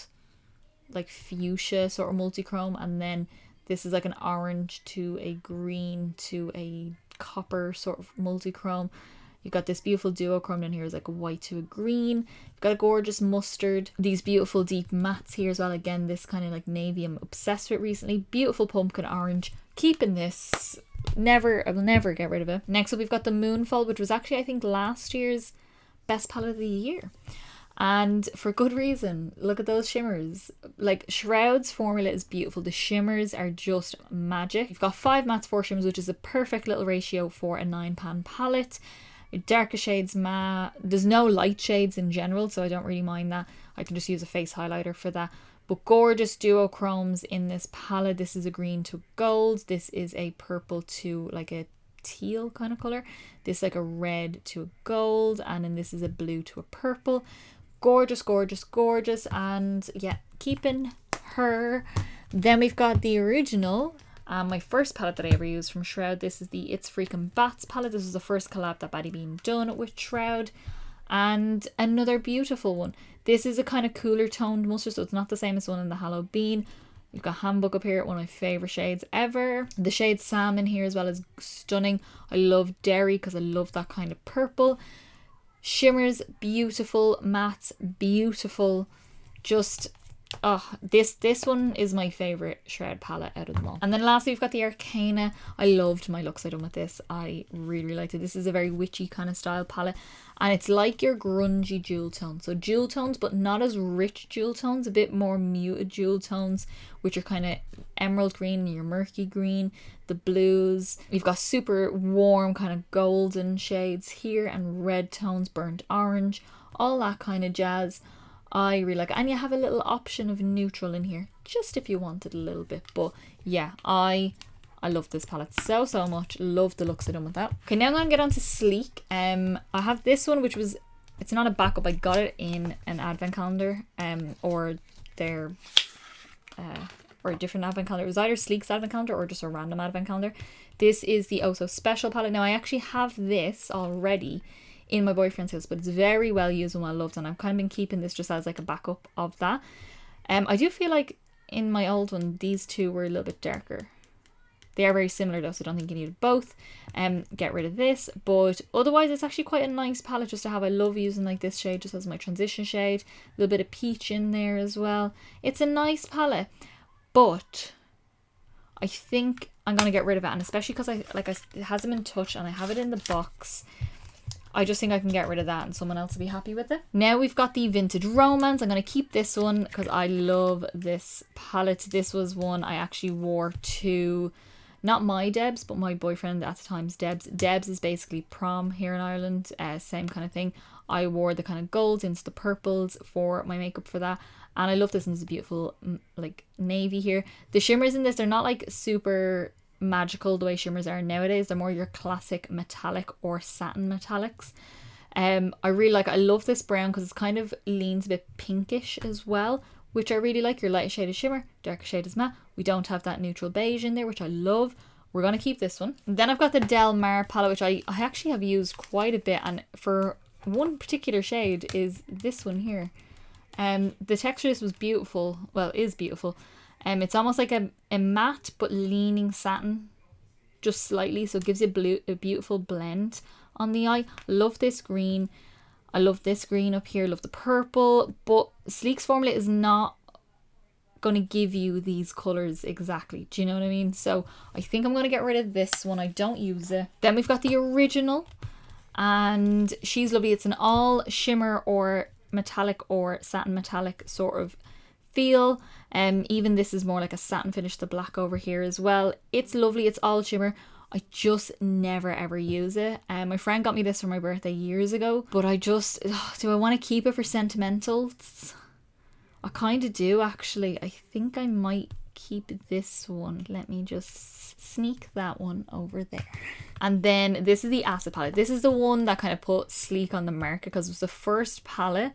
like fuchsia sort of multi-chrome, and then this is like an orange to a green to a copper sort of multi-chrome. You've got this beautiful duochrome down here, is like a white to a green. You've got a gorgeous mustard. These beautiful deep mattes here as well. Again, this kind of like navy I'm obsessed with recently. Beautiful pumpkin orange. Keeping this. I will never get rid of it. Next up, we've got the Moonfall, which was actually, I think, last year's best palette of the year, and for good reason. Look at those shimmers. Like, Shroud's formula is beautiful. The shimmers are just magic. You've got 5 mattes, 4 shimmers, which is a perfect little ratio for a 9-pan palette. Your darker shades matte. There's no light shades in general, so I don't really mind that. I can just use a face highlighter for that. But gorgeous duochromes in this palette. This is a green to gold. This is a purple to like a teal kind of color. This is like a red to a gold, and then this is a blue to a purple. Gorgeous, gorgeous, gorgeous. And yeah, keeping her. Then we've got the original, my first palette that I ever used from Shroud. This is the It's Freaking Bats palette. This was the first collab that Baddie Bean done with Shroud, and another beautiful one. This is a kind of cooler toned mustard, so it's not the same as the one in the Hollow Bean. You've got Handbook up here, one of my favourite shades ever. The shade Salmon here as well is stunning. I love Dairy because I love that kind of purple. Shimmers, beautiful. Mattes, beautiful. Just, Oh, this one is my favourite Shroud palette out of them all. And then lastly, we've got the Arcana. I loved my looks I done with this. I really liked it. This is a very witchy kind of style palette. And it's like your grungy jewel tones. So jewel tones, but not as rich jewel tones. A bit more muted jewel tones, which are kind of emerald green and your murky green. The blues. You've got super warm kind of golden shades here. And red tones, burnt orange. All that kind of jazz. I really like it. And you have a little option of neutral in here, just if you wanted a little bit. But yeah, I love this palette so much. Love the looks I done with that. Okay, now I'm going to get on to Sleek. I have this one, which was, it's not a backup. I got it in an advent calendar, or their, or a different advent calendar. It was either Sleek's advent calendar or just a random advent calendar. This is the Oh So Special palette. Now I actually have this already in my boyfriend's house, but it's very well used and well loved, and I've kind of been keeping this just as like a backup of that. I do feel like in my old one these two were a little bit darker. They are very similar though, so I don't think you need both. Get rid of this, but otherwise it's actually quite a nice palette just to have. I love using like this shade just as my transition shade. A little bit of peach in there as well. It's a nice palette, but I think I'm gonna get rid of it, and especially because it hasn't been touched and I have it in the box. I just think I can get rid of that and someone else will be happy with it. Now we've got the Vintage Romance. I'm going to keep this one because I love this palette. This was one I actually wore to, not my Debs, but my boyfriend at the time's Debs. Debs is basically prom here in Ireland, same kind of thing. I wore the kind of golds into the purples for my makeup for that. And I love this, and it's a beautiful like navy here. The shimmers in this, they're not like super magical the way shimmers are nowadays. They're more your classic metallic or satin metallics. I really like it. I love this brown because it's kind of leans a bit pinkish as well, which I really like. Your light shade is shimmer, darker shade is matte. We don't have that neutral beige in there, which I love. We're going to keep this one. And then I've got the Del Mar palette, which I actually have used quite a bit, and for one particular shade is this one here. The texture of this was beautiful, well, is beautiful. It's almost like a matte but leaning satin, just slightly, so it gives you a beautiful blend on the eye. Love this green. I love this green up here. Love the purple. But Sleek's formula is not going to give you these colours exactly. Do you know what I mean? So I think I'm going to get rid of this one. I don't use it. Then we've got the original, and she's lovely. It's an all shimmer or metallic or satin metallic sort of feel. Even this is more like a satin finish, the black over here as well. It's lovely. It's all shimmer. I just never ever use it. My friend got me this for my birthday years ago, but I just, do I want to keep it for sentimentals? I kind of do actually. I think I might keep this one. Let me just sneak that one over there. And then this is the Acid palette. This is the one that kind of put Sleek on the market because it was the first palette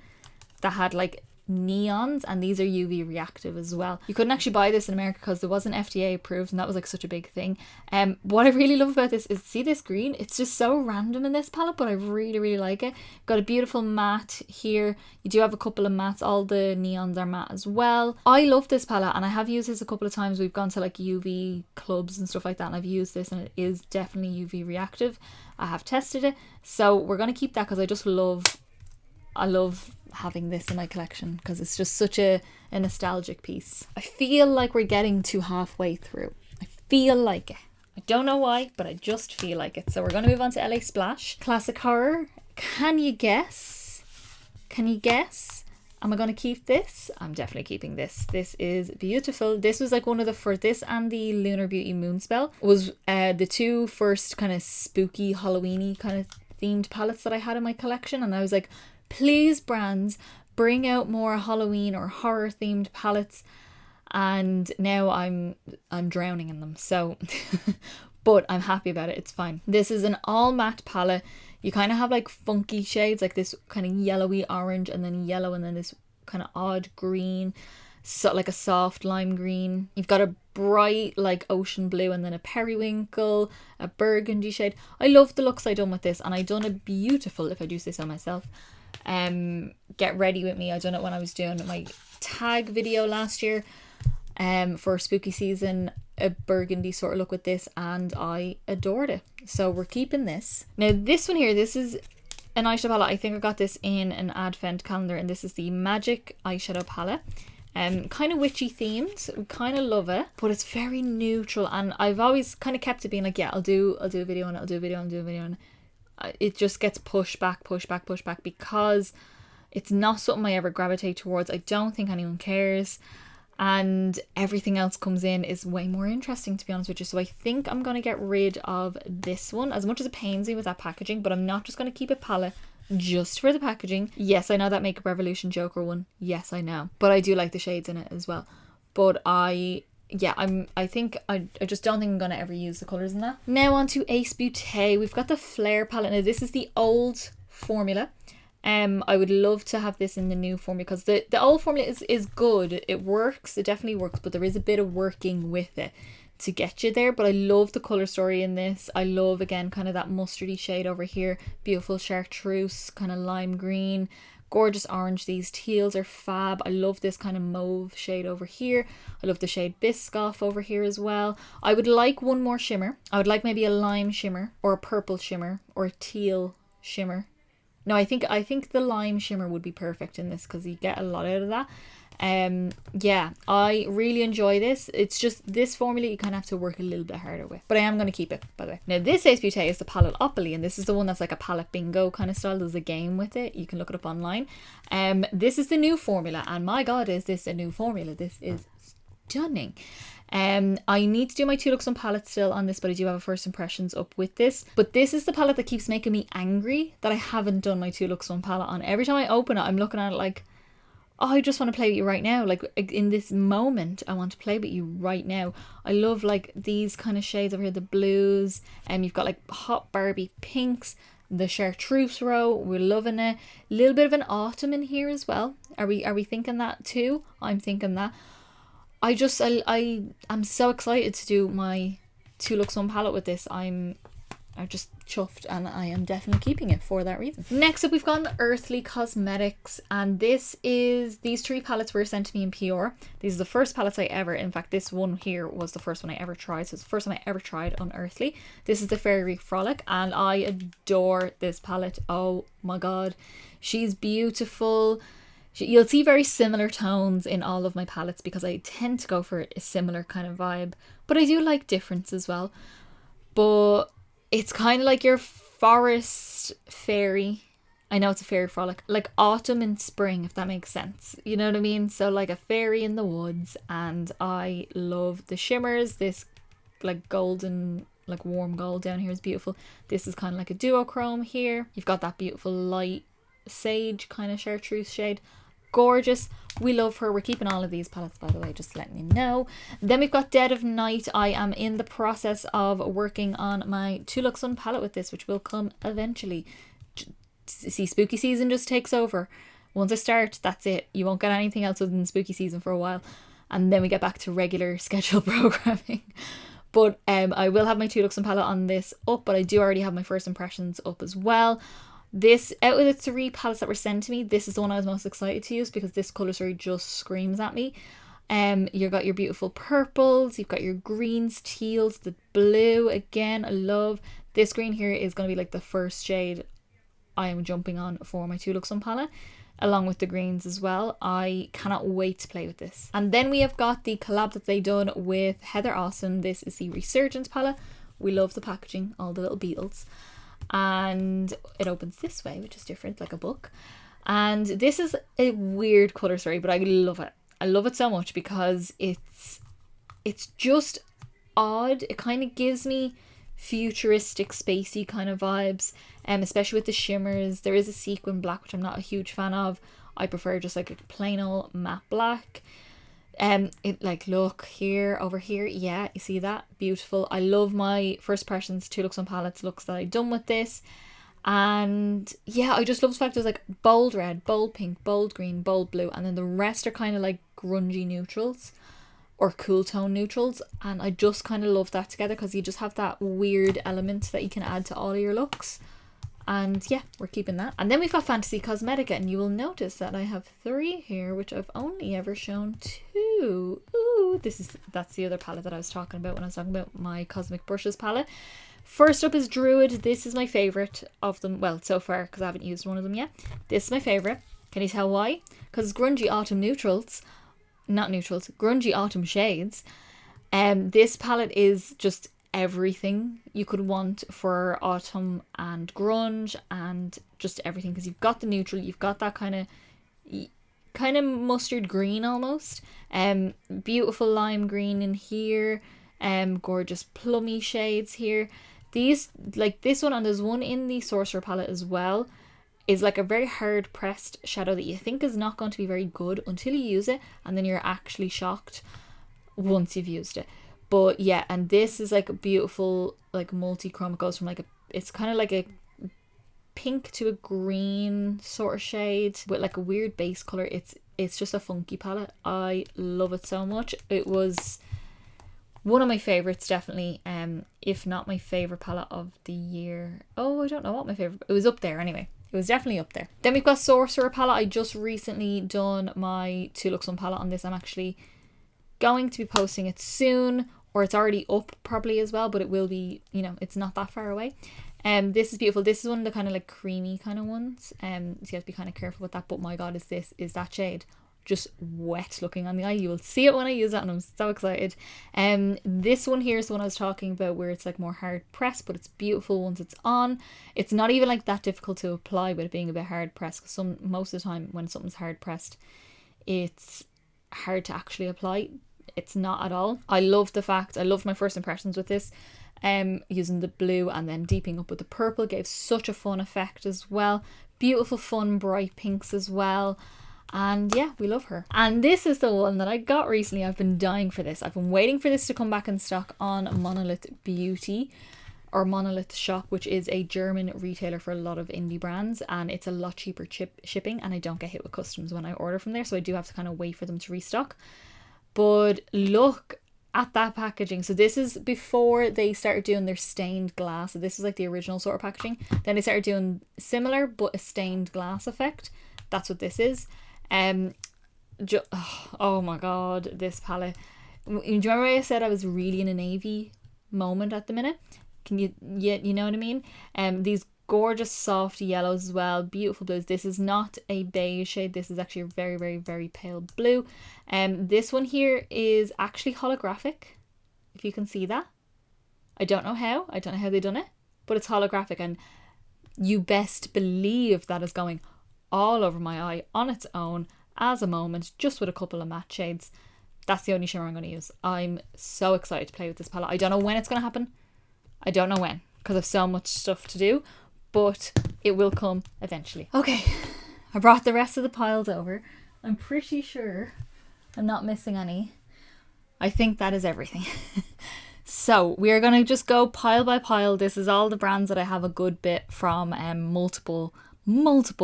that had like neons, and these are UV reactive as well. You couldn't actually buy this in America because it wasn't FDA approved, and that was like such a big thing. What I really love about this is, see this green? It's just so random in this palette, but I really like it. Got a beautiful matte here. You do have a couple of mattes. All the neons are matte as well. I love this palette, and I have used this a couple of times. We've gone to like UV clubs and stuff like that, and I've used this, and it is definitely UV reactive. I have tested it, so we're going to keep that because I love having this in my collection because it's just such a nostalgic piece. I feel like we're getting to halfway through. I feel like it. I don't know why, but I just feel like it. So we're going to move on to LA Splash. Classic Horror. Can you guess? Can you guess? Am I going to keep this? I'm definitely keeping this. This is beautiful. This was like one of the first, this and the Lunar Beauty Moonspell was the two first kind of spooky Halloween-y kind of themed palettes that I had in my collection, and I was like, please brands, bring out more Halloween or horror themed palettes. And now I'm drowning in them, so but I'm happy about it. It's fine. This is an all matte palette. You kind of have like funky shades, like this kind of yellowy orange, and then yellow, and then this kind of odd green, so like a soft lime green. You've got a bright like ocean blue, and then a periwinkle, a burgundy shade. I love the looks I done with this, and I done a beautiful, if I do say so myself, Get Ready With Me. I done it when I was doing my tag video last year for spooky season, a burgundy sort of look with this, and I adored it. So we're keeping this. Now this one here, this is an eyeshadow palette. I think I got this in an advent calendar, and this is the Magic eyeshadow palette. Kind of witchy themed. Kind of love it, but it's very neutral, and I've always kind of kept it being like, yeah, I'll do a video on it, I'll do a video on it. It just gets pushed back because it's not something I ever gravitate towards. I don't think anyone cares, and everything else comes in is way more interesting, to be honest with you. So I think I'm going to get rid of this one, as much as it pains me with that packaging, but I'm not just going to keep a palette just for the packaging. Yes, I know that Makeup Revolution Joker one. Yes, I know. But I do like the shades in it as well. But I just don't think I'm going to ever use the colours in that. Now on to Ace Beaute. We've got the Flare palette. Now this is the old formula. I would love to have this in the new formula, because the old formula is good. It works. It definitely works. But there is a bit of working with it to get you there. But I love the colour story in this. I love, again, kind of that mustardy shade over here. Beautiful chartreuse, kind of lime green. Gorgeous orange. These teals are fab. I love this kind of mauve shade over here. I love the shade Biscoff over here as well. I would like one more shimmer. I would like maybe a lime shimmer or a purple shimmer or a teal shimmer. No, I think the lime shimmer would be perfect in this, because you get a lot out of that. Yeah, I really enjoy this. It's just this formula you kind of have to work a little bit harder with, but I am going to keep it, by the way. Now this Ace Beaute is the Palette-opoly, and this is the one that's like a palette bingo kind of style. There's a game with it. You can look it up online. This is the new formula, and my god, is this a new formula. This is stunning. I need to do my 2 Looks on palette still on this, but I do have a first impressions up with this. But this is the palette that keeps making me angry that I haven't done my 2 Looks on palette on. Every time I open it, I'm looking at it like, oh, I just want to play with you right now. Like, in this moment, I want to play with you right now. I love like these kind of shades over here, the blues, and you've got like hot Barbie pinks, the chartreuse row, we're loving it. A little bit of an autumn in here as well. Are we thinking that too? I'm thinking that. I'm so excited to do my 2 Looks on palette with this. I'm just chuffed, and I am definitely keeping it for that reason. Next up, we've got Earthly Cosmetics, and these 3 palettes were sent to me in PR. These are the first palettes I ever, in fact this one here was the first one I ever tried, so it's the first time I ever tried Unearthly. This is the Fairy Frolic, and I adore this palette. Oh my god, she's beautiful. You'll see very similar tones in all of my palettes, because I tend to go for a similar kind of vibe, but I do like difference as well. But it's kind of like your forest fairy. I know it's a fairy frolic, like autumn and spring, if that makes sense. You know what I mean? So like a fairy in the woods, and I love the shimmers. This like golden, like warm gold down here is beautiful. This is kind of like a duochrome here. You've got that beautiful light sage kind of chartreuse shade. Gorgeous. We love her. We're keeping all of these palettes, by the way, just letting you know. Then we've got Dead of Night. I am in the process of working on my 2 Looks on palette with this, which will come eventually. See, spooky season just takes over. Once I start, that's it. You won't get anything else other than spooky season for a while, and then we get back to regular schedule programming. But I will have my 2 Looks on palette on this up, but I do already have my first impressions up as well. This, out of the 3 palettes that were sent to me, this is the one I was most excited to use, because this colour story just screams at me. You've got your beautiful purples, you've got your greens, teals, the blue, again, I love. This green here is going to be like the first shade I am jumping on for my 2 Looks on palette, along with the greens as well. I cannot wait to play with this. And then we have got the collab that they done with Heather Awesome. This is the Resurgence palette. We love the packaging, all the little beetles. And it opens this way, which is different, like a book. And this is a weird colour story, but I love it. I love it so much because it's just odd. It kind of gives me futuristic, spacey kind of vibes, especially with the shimmers. There is a sequin black, which I'm not a huge fan of. I prefer just like a plain old matte black. It like, look here, over here, yeah, you see that? Beautiful. I love my first impressions 2 Looks on palettes looks that I've done with this. And yeah, I just love the fact there's like bold red, bold pink, bold green, bold blue, and then the rest are kind of like grungy neutrals or cool tone neutrals, and I just kind of love that together, because you just have that weird element that you can add to all of your looks. And yeah, we're keeping that. And then we've got Fantasy Cosmetica, and you will notice that I have 3 here, which I've only ever shown 2. Ooh, that's the other palette that I was talking about when I was talking about my Cosmic Brushes palette. First up is Druid. This is my favourite of them, well, so far, because I haven't used one of them yet. This is my favourite. Can you tell why? Because it's grungy autumn neutrals. not neutrals, grungy autumn shades. This palette is just everything you could want for autumn and grunge and just everything, because you've got the neutral, you've got that kind of mustard green almost, beautiful lime green in here, gorgeous plummy shades here. These, like this one, and there's one in the Sorcerer palette as well, is like a very hard pressed shadow that you think is not going to be very good until you use it, and then you're actually shocked once you've used it. But yeah, and this is like a beautiful like multi-chrome. It goes from like it's kind of like a pink to a green sort of shade with like a weird base color. It's just a funky palette. I love it so much. It was one of my favorites, definitely, if not my favorite palette of the year. Oh, I don't know what my favorite, it was up there anyway. It was definitely up there. Then we've got Sorcerer palette. I just recently done my 2 looks 1 palette on this. I'm actually going to be posting it soon, or it's already up probably as well, but it will be, you know, it's not that far away. This is beautiful. This is one of the kind of like creamy kind of ones. So you have to be kind of careful with that, but my god, is that shade just wet looking on the eye. You will see it when I use it, and I'm so excited. This one here is the one I was talking about, where it's like more hard pressed, but it's beautiful once it's on. It's not even like that difficult to apply with it being a bit hard pressed, because most of the time when something's hard pressed, it's hard to actually apply. It's not at all. I love my first impressions with this, using the blue and then deepening up with the purple gave such a fun effect as well. Beautiful fun bright pinks as well. And yeah, we love her. And this is the one that I got recently. I've been dying for this. I've been waiting for this to come back in stock on Monolith Beauty, or Monolith Shop, which is a German retailer for a lot of indie brands, and it's a lot cheaper shipping, and I don't get hit with customs when I order from there, so I do have to kind of wait for them to restock. But look at that packaging. So this is before they started doing their stained glass. So this is like the original sort of packaging. Then they started doing similar but a stained glass effect. That's what this is. Oh my god, this palette. Do you remember I said I was really in a navy moment at the minute? You know what I mean? These gorgeous soft yellows as well, beautiful blues. This is not a beige shade. This is actually a very, very, very pale blue. This one here is actually holographic, if you can see that. I don't know how they done it, but it's holographic, and you best believe that is going all over my eye on its own as a moment, just with a couple of matte shades. That's the only shimmer I'm going to use. I'm so excited to play with this palette. I don't know when it's going to happen. I don't know when, because I've so much stuff to do, but it will come eventually. Okay, I brought the rest of the piles over. I'm pretty sure I'm not missing any. I think that is everything. So we are going to just go pile by pile. This is all the brands that I have a good bit from, multiple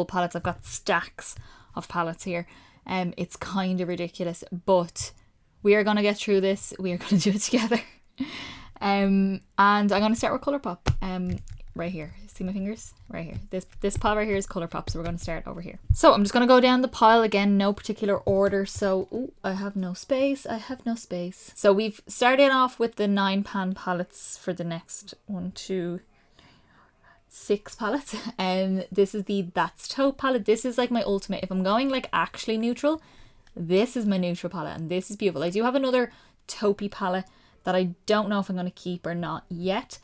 palettes. I've got stacks of palettes here. It's kind of ridiculous, but we are going to get through this. We are going to do it together. And I'm going to start with ColourPop. Right here. See my fingers? Right here. This pile right here is ColourPop, so we're going to start over here. So I'm just going to go down the pile again, no particular order. So, I have no space. So we've started off with the 9 pan palettes for the next 1, 2, 6 palettes. This is the That's Taupe palette. This is like my ultimate. If I'm going like actually neutral, this is my neutral palette, and this is beautiful. I do have another taupey palette that I don't know if I'm going to keep or not yet.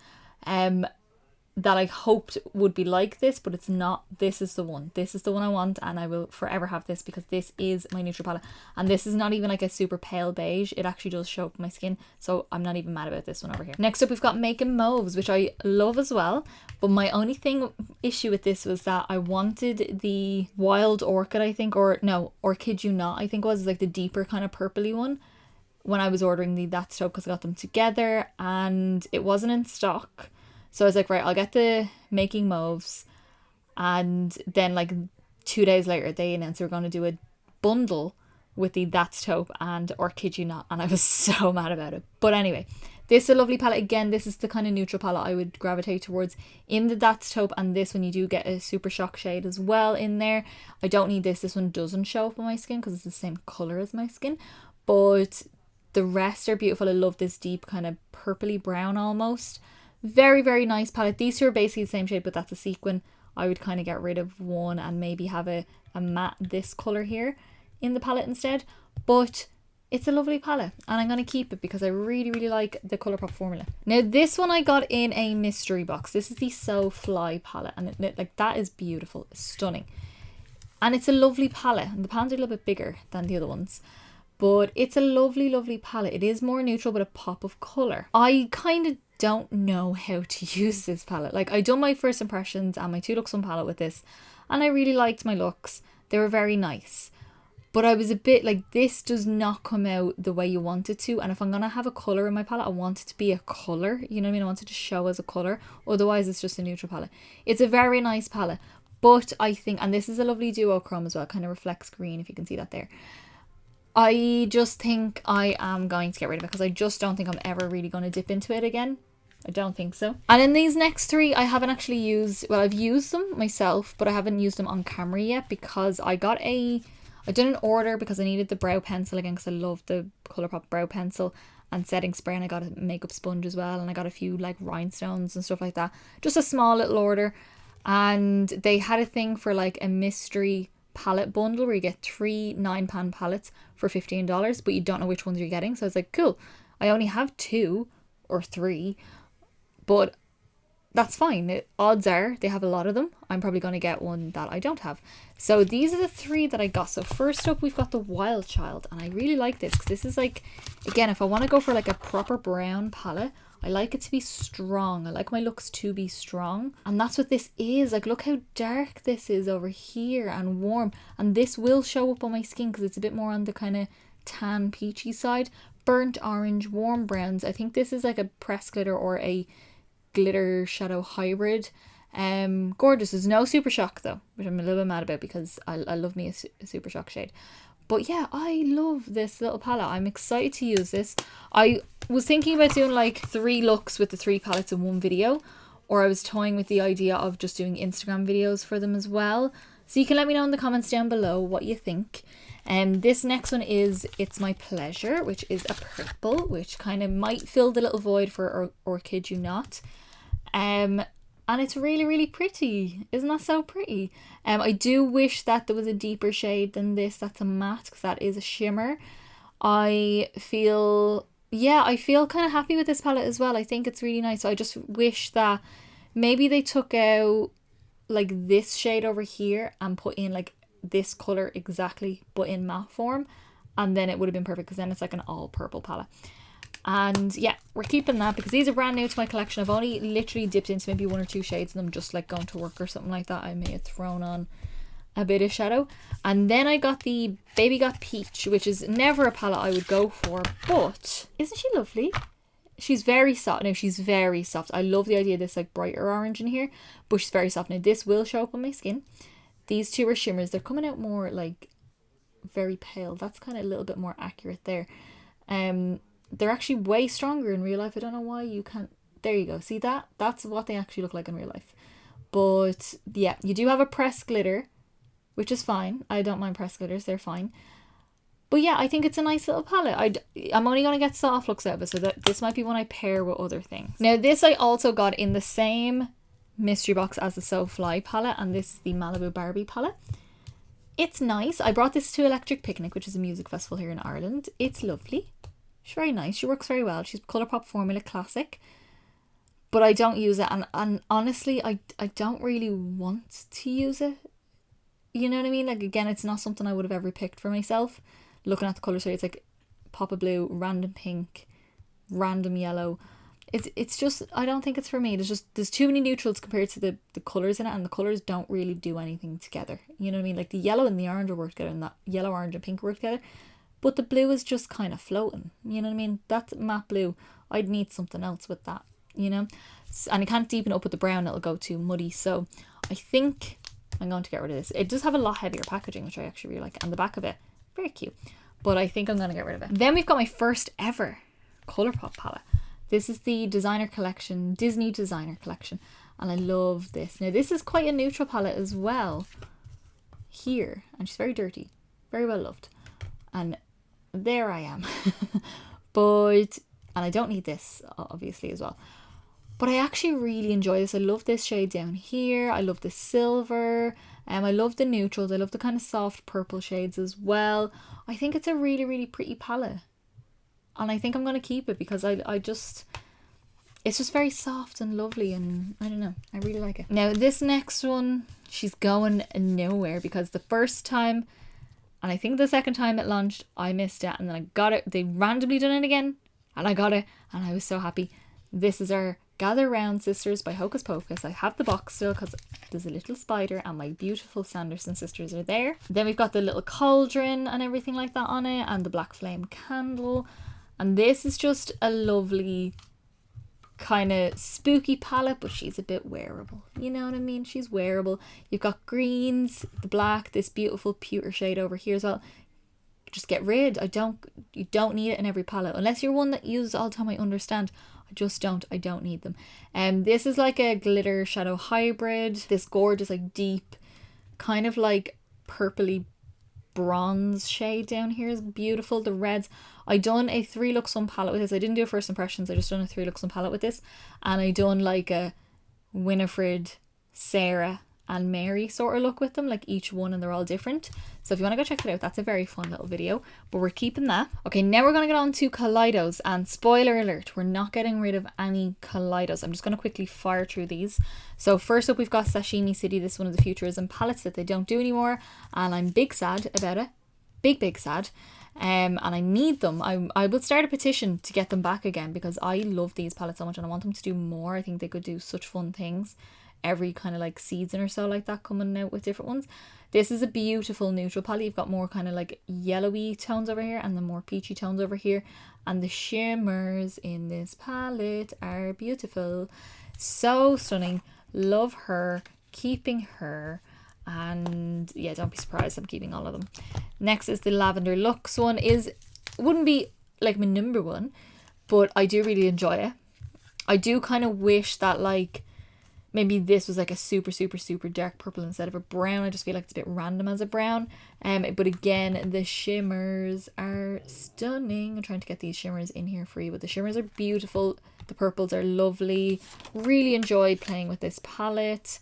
That I hoped would be like this, but it's not. This is the one I want, and I will forever have this, because this is my neutral palette, and this is not even like a super pale beige. It actually does show up my skin, so I'm not even mad about this one over here. Next up, we've got Making Mauves, which I love as well, but my only issue with this was that I wanted the Wild Orchid, I think, or no, Orchid You Not, I think was like the deeper kind of purpley one when I was ordering the That's Taupe, because I got them together and it wasn't in stock. So I was like, right, I'll get the Making Mauves. And then like 2 days later, they announced they were going to do a bundle with the That's Taupe and Orchid You Not. And I was so mad about it. But anyway, this is a lovely palette. Again, this is the kind of neutral palette I would gravitate towards in the That's Taupe. And this one, you do get a Super Shock shade as well in there. I don't need this. This one doesn't show up on my skin because it's the same colour as my skin. But the rest are beautiful. I love this deep kind of purpley brown almost. Very, very nice palette. These two are basically the same shade, but that's a sequin. I would kind of get rid of one and maybe have a matte this colour here in the palette instead. But it's a lovely palette and I'm going to keep it because I really, really like the ColourPop formula. Now this one I got in a mystery box. This is the So Fly palette, and like that is beautiful, it's stunning. And it's a lovely palette, and the pans are a little bit bigger than the other ones. But it's a lovely, lovely palette. It is more neutral with a pop of colour. I kind of don't know how to use this palette. Like, I done my first impressions and my 2 looks on palette with this, and I really liked my looks. They were very nice. But I was a bit like, this does not come out the way you want it to. And if I'm going to have a colour in my palette, I want it to be a colour. You know what I mean? I want it to show as a colour. Otherwise, it's just a neutral palette. It's a very nice palette. But I think, and this is a lovely duochrome as well. It kind of reflects green, if you can see that there. I just think I am going to get rid of it because I just don't think I'm ever really going to dip into it again. I don't think so. And in these next 3, I haven't actually used, well, I've used them myself, but I haven't used them on camera yet because I did an order because I needed the brow pencil again because I love the ColourPop brow pencil and setting spray, and I got a makeup sponge as well, and I got a few like rhinestones and stuff like that. Just a small little order, and they had a thing for like a mystery palette bundle where you get 3 9-pan palettes for $15, but you don't know which ones you're getting. So I was like, cool, I only have 2 or 3, but that's fine. Odds are they have a lot of them. I'm probably going to get one that I don't have. So these are the 3 that I got. So first up, we've got the Wild Child, and I really like this because this is like, again, if I want to go for like a proper brown palette, I like it to be strong. I like my looks to be strong, and that's what this is. Like, look how dark this is over here and warm, and this will show up on my skin because it's a bit more on the kind of tan peachy side. Burnt orange, warm browns. I think this is like a pressed glitter or a glitter shadow hybrid. Gorgeous. There's no Super Shock though, which I'm a little bit mad about because I love me a Super Shock shade. But yeah, I love this little palette. I'm excited to use this. I was thinking about doing like 3 looks with the 3 palettes in one video, or I was toying with the idea of just doing Instagram videos for them as well. So you can let me know in the comments down below what you think. This next one is It's My Pleasure, which is a purple, which kind of might fill the little void for or Kid You Not. And it's really, really pretty. Isn't that so pretty? I do wish that there was a deeper shade than this. That's a matte, because that is a shimmer. I feel kind of happy with this palette as well. I think it's really nice. So I just wish that maybe they took out like this shade over here and put in like this color exactly, but in matte form, and then it would have been perfect because then it's like an all purple palette. And yeah, we're keeping that because these are brand new to my collection. I've only literally dipped into maybe 1 or 2 shades of them, just like going to work or something like that. I may have thrown on a bit of shadow. And then I got the Baby Got Peach, which is never a palette I would go for, but isn't she lovely? She's very soft. Now, she's very soft. I love the idea of this like brighter orange in here, but she's very soft. Now, this will show up on my skin. These 2 are shimmers. They're coming out more like very pale. That's kind of a little bit more accurate there. They're actually way stronger in real life. I don't know why you can't. There you go. See that? That's what they actually look like in real life. But yeah, you do have a pressed glitter, which is fine. I don't mind pressed glitters. They're fine. But yeah, I think it's a nice little palette. I'm only going to get soft looks out of it, so that this might be one I pair with other things. Now, this I also got in the same mystery box as the So Fly palette, and this is the Malibu Barbie palette. It's nice. I brought this to Electric Picnic, which is a music festival here in Ireland. It's lovely. She's very nice. She works very well. She's ColourPop Formula Classic. But I don't use it. And honestly, I don't really want to use it. You know what I mean? Like, again, it's not something I would have ever picked for myself. Looking at the colours here, it's like pop of blue, random pink, random yellow. It's just, I don't think it's for me. There's too many neutrals compared to the colours in it, and the colours don't really do anything together. You know what I mean? Like, the yellow and the orange will work together, and that yellow, orange and pink work together. But the blue is just kind of floating. You know what I mean? That's matte blue. I'd need something else with that, you know? And I can't deepen it up with the brown. It'll go too muddy. So I think I'm going to get rid of this. It does have a lot heavier packaging, which I actually really like. And the back of it, very cute. But I think I'm going to get rid of it. Then we've got my first ever ColourPop palette. This is the designer collection, Disney designer collection. And I love this. Now, this is quite a neutral palette as well. Here. And she's very dirty. Very well loved. And there I am. And I don't need this, obviously, as well. But I actually really enjoy this. I love this shade down here. I love the silver. I love the neutrals. I love the kind of soft purple shades as well. I think it's a really, really pretty palette. And I think I'm going to keep it because I just... It's just very soft and lovely, and I don't know, I really like it. Now this next one, she's going nowhere because the first time, and I think the second time it launched, I missed it, and then I got it. They randomly done it again, and I got it, and I was so happy. This is our Gather Round Sisters by Hocus Pocus. I have the box still because there's a little spider and my beautiful Sanderson sisters are there. Then we've got the little cauldron and everything like that on it, and the black flame candle. And this is just a lovely kind of spooky palette, but she's a bit wearable, you know what I mean? She's wearable. You've got greens, the black, this beautiful pewter shade over here as well. Just get rid. You don't need it in every palette unless you're one that uses all the time. I understand. I don't need them. This is like a glitter shadow hybrid. This gorgeous like deep kind of like purpley bronze shade down here is beautiful. The reds, I done a 3 look sun palette with this. I didn't do a first impressions, I just done a 3 look sun palette with this, and I done like a Winifred, Sarah and Mary sort of look with them, like each one, and they're all different. So if you want to go check it out, that's a very fun little video, but we're keeping that. Okay, now we're going to get on to Kaleidos, and spoiler alert, we're not getting rid of any Kaleidos. I'm just going to quickly fire through these. So first up, we've got Sashimi City. This is one of the Futurism palettes that they don't do anymore, and I'm big sad about it. Big sad. And I need them. I will start a petition to get them back again because I love these palettes so much and I want them to do more. I think they could do such fun things every kind of like season or so like that, coming out with different ones. This is a beautiful neutral palette. You've got more kind of like yellowy tones over here and the more peachy tones over here, and the shimmers in this palette are beautiful. So stunning. Love her. Keeping her. And yeah, don't be surprised, I'm keeping all of them. Next is the Lavender Luxe one. Wouldn't be like my number one, but I do really enjoy it. I do kind of wish that like maybe this was like a super dark purple instead of a brown. I just feel like it's a bit random as a brown. But again, the shimmers are stunning. I'm trying to get these shimmers in here for you, but the shimmers are beautiful. The purples are lovely. Really enjoy playing with this palette.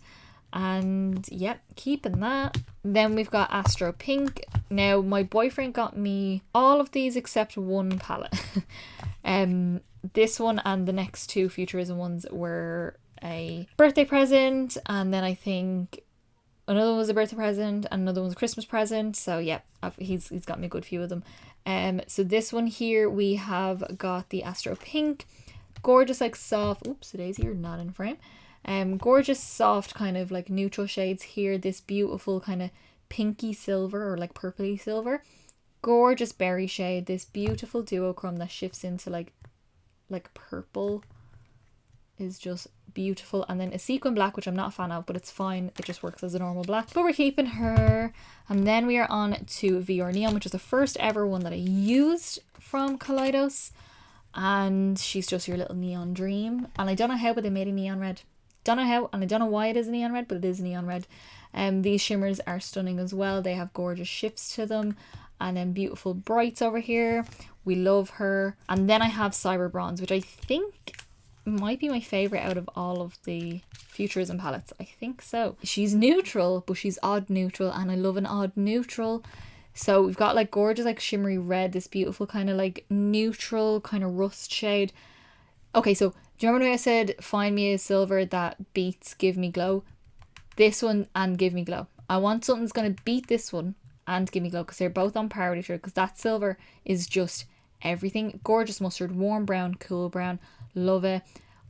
And yep, keeping that. Then we've got Astro Pink. Now my boyfriend got me all of these except one palette. This one and the next 2 Futurism ones were a birthday present, and then I think another one was a birthday present and another one was a Christmas present. So yeah, he's got me a good few of them. So this one here, we have got the Astro Pink. Gorgeous like soft, oops, daisy, you're not in frame. Gorgeous soft kind of like neutral shades here. This beautiful kind of pinky silver or like purpley silver. Gorgeous berry shade. This beautiful duochrome that shifts into like purple is just beautiful. And then a sequin black, which I'm not a fan of, but it's fine. It just works as a normal black. But we're keeping her. And then we are on to VR Neon, which is the first ever one that I used from Kaleidos. And she's just your little neon dream. And I don't know how, but they made a neon red. Don't know how, and I don't know why it is neon red, but it is neon red. These shimmers are stunning as well. They have gorgeous shifts to them, and then beautiful brights over here. We love her. And then I have Cyber Bronze, which I think might be my favorite out of all of the Futurism palettes. I think so. She's neutral, but she's odd neutral, and I love an odd neutral. So we've got like gorgeous like shimmery red, this beautiful kind of like neutral kind of rust shade. Okay, so do you remember when I said find me a silver that beats Give Me Glow? This one and Give Me Glow. I want something that's going to beat this one and Give Me Glow because they're both on par with each other, because that silver is just everything. Gorgeous mustard, warm brown, cool brown. Love it.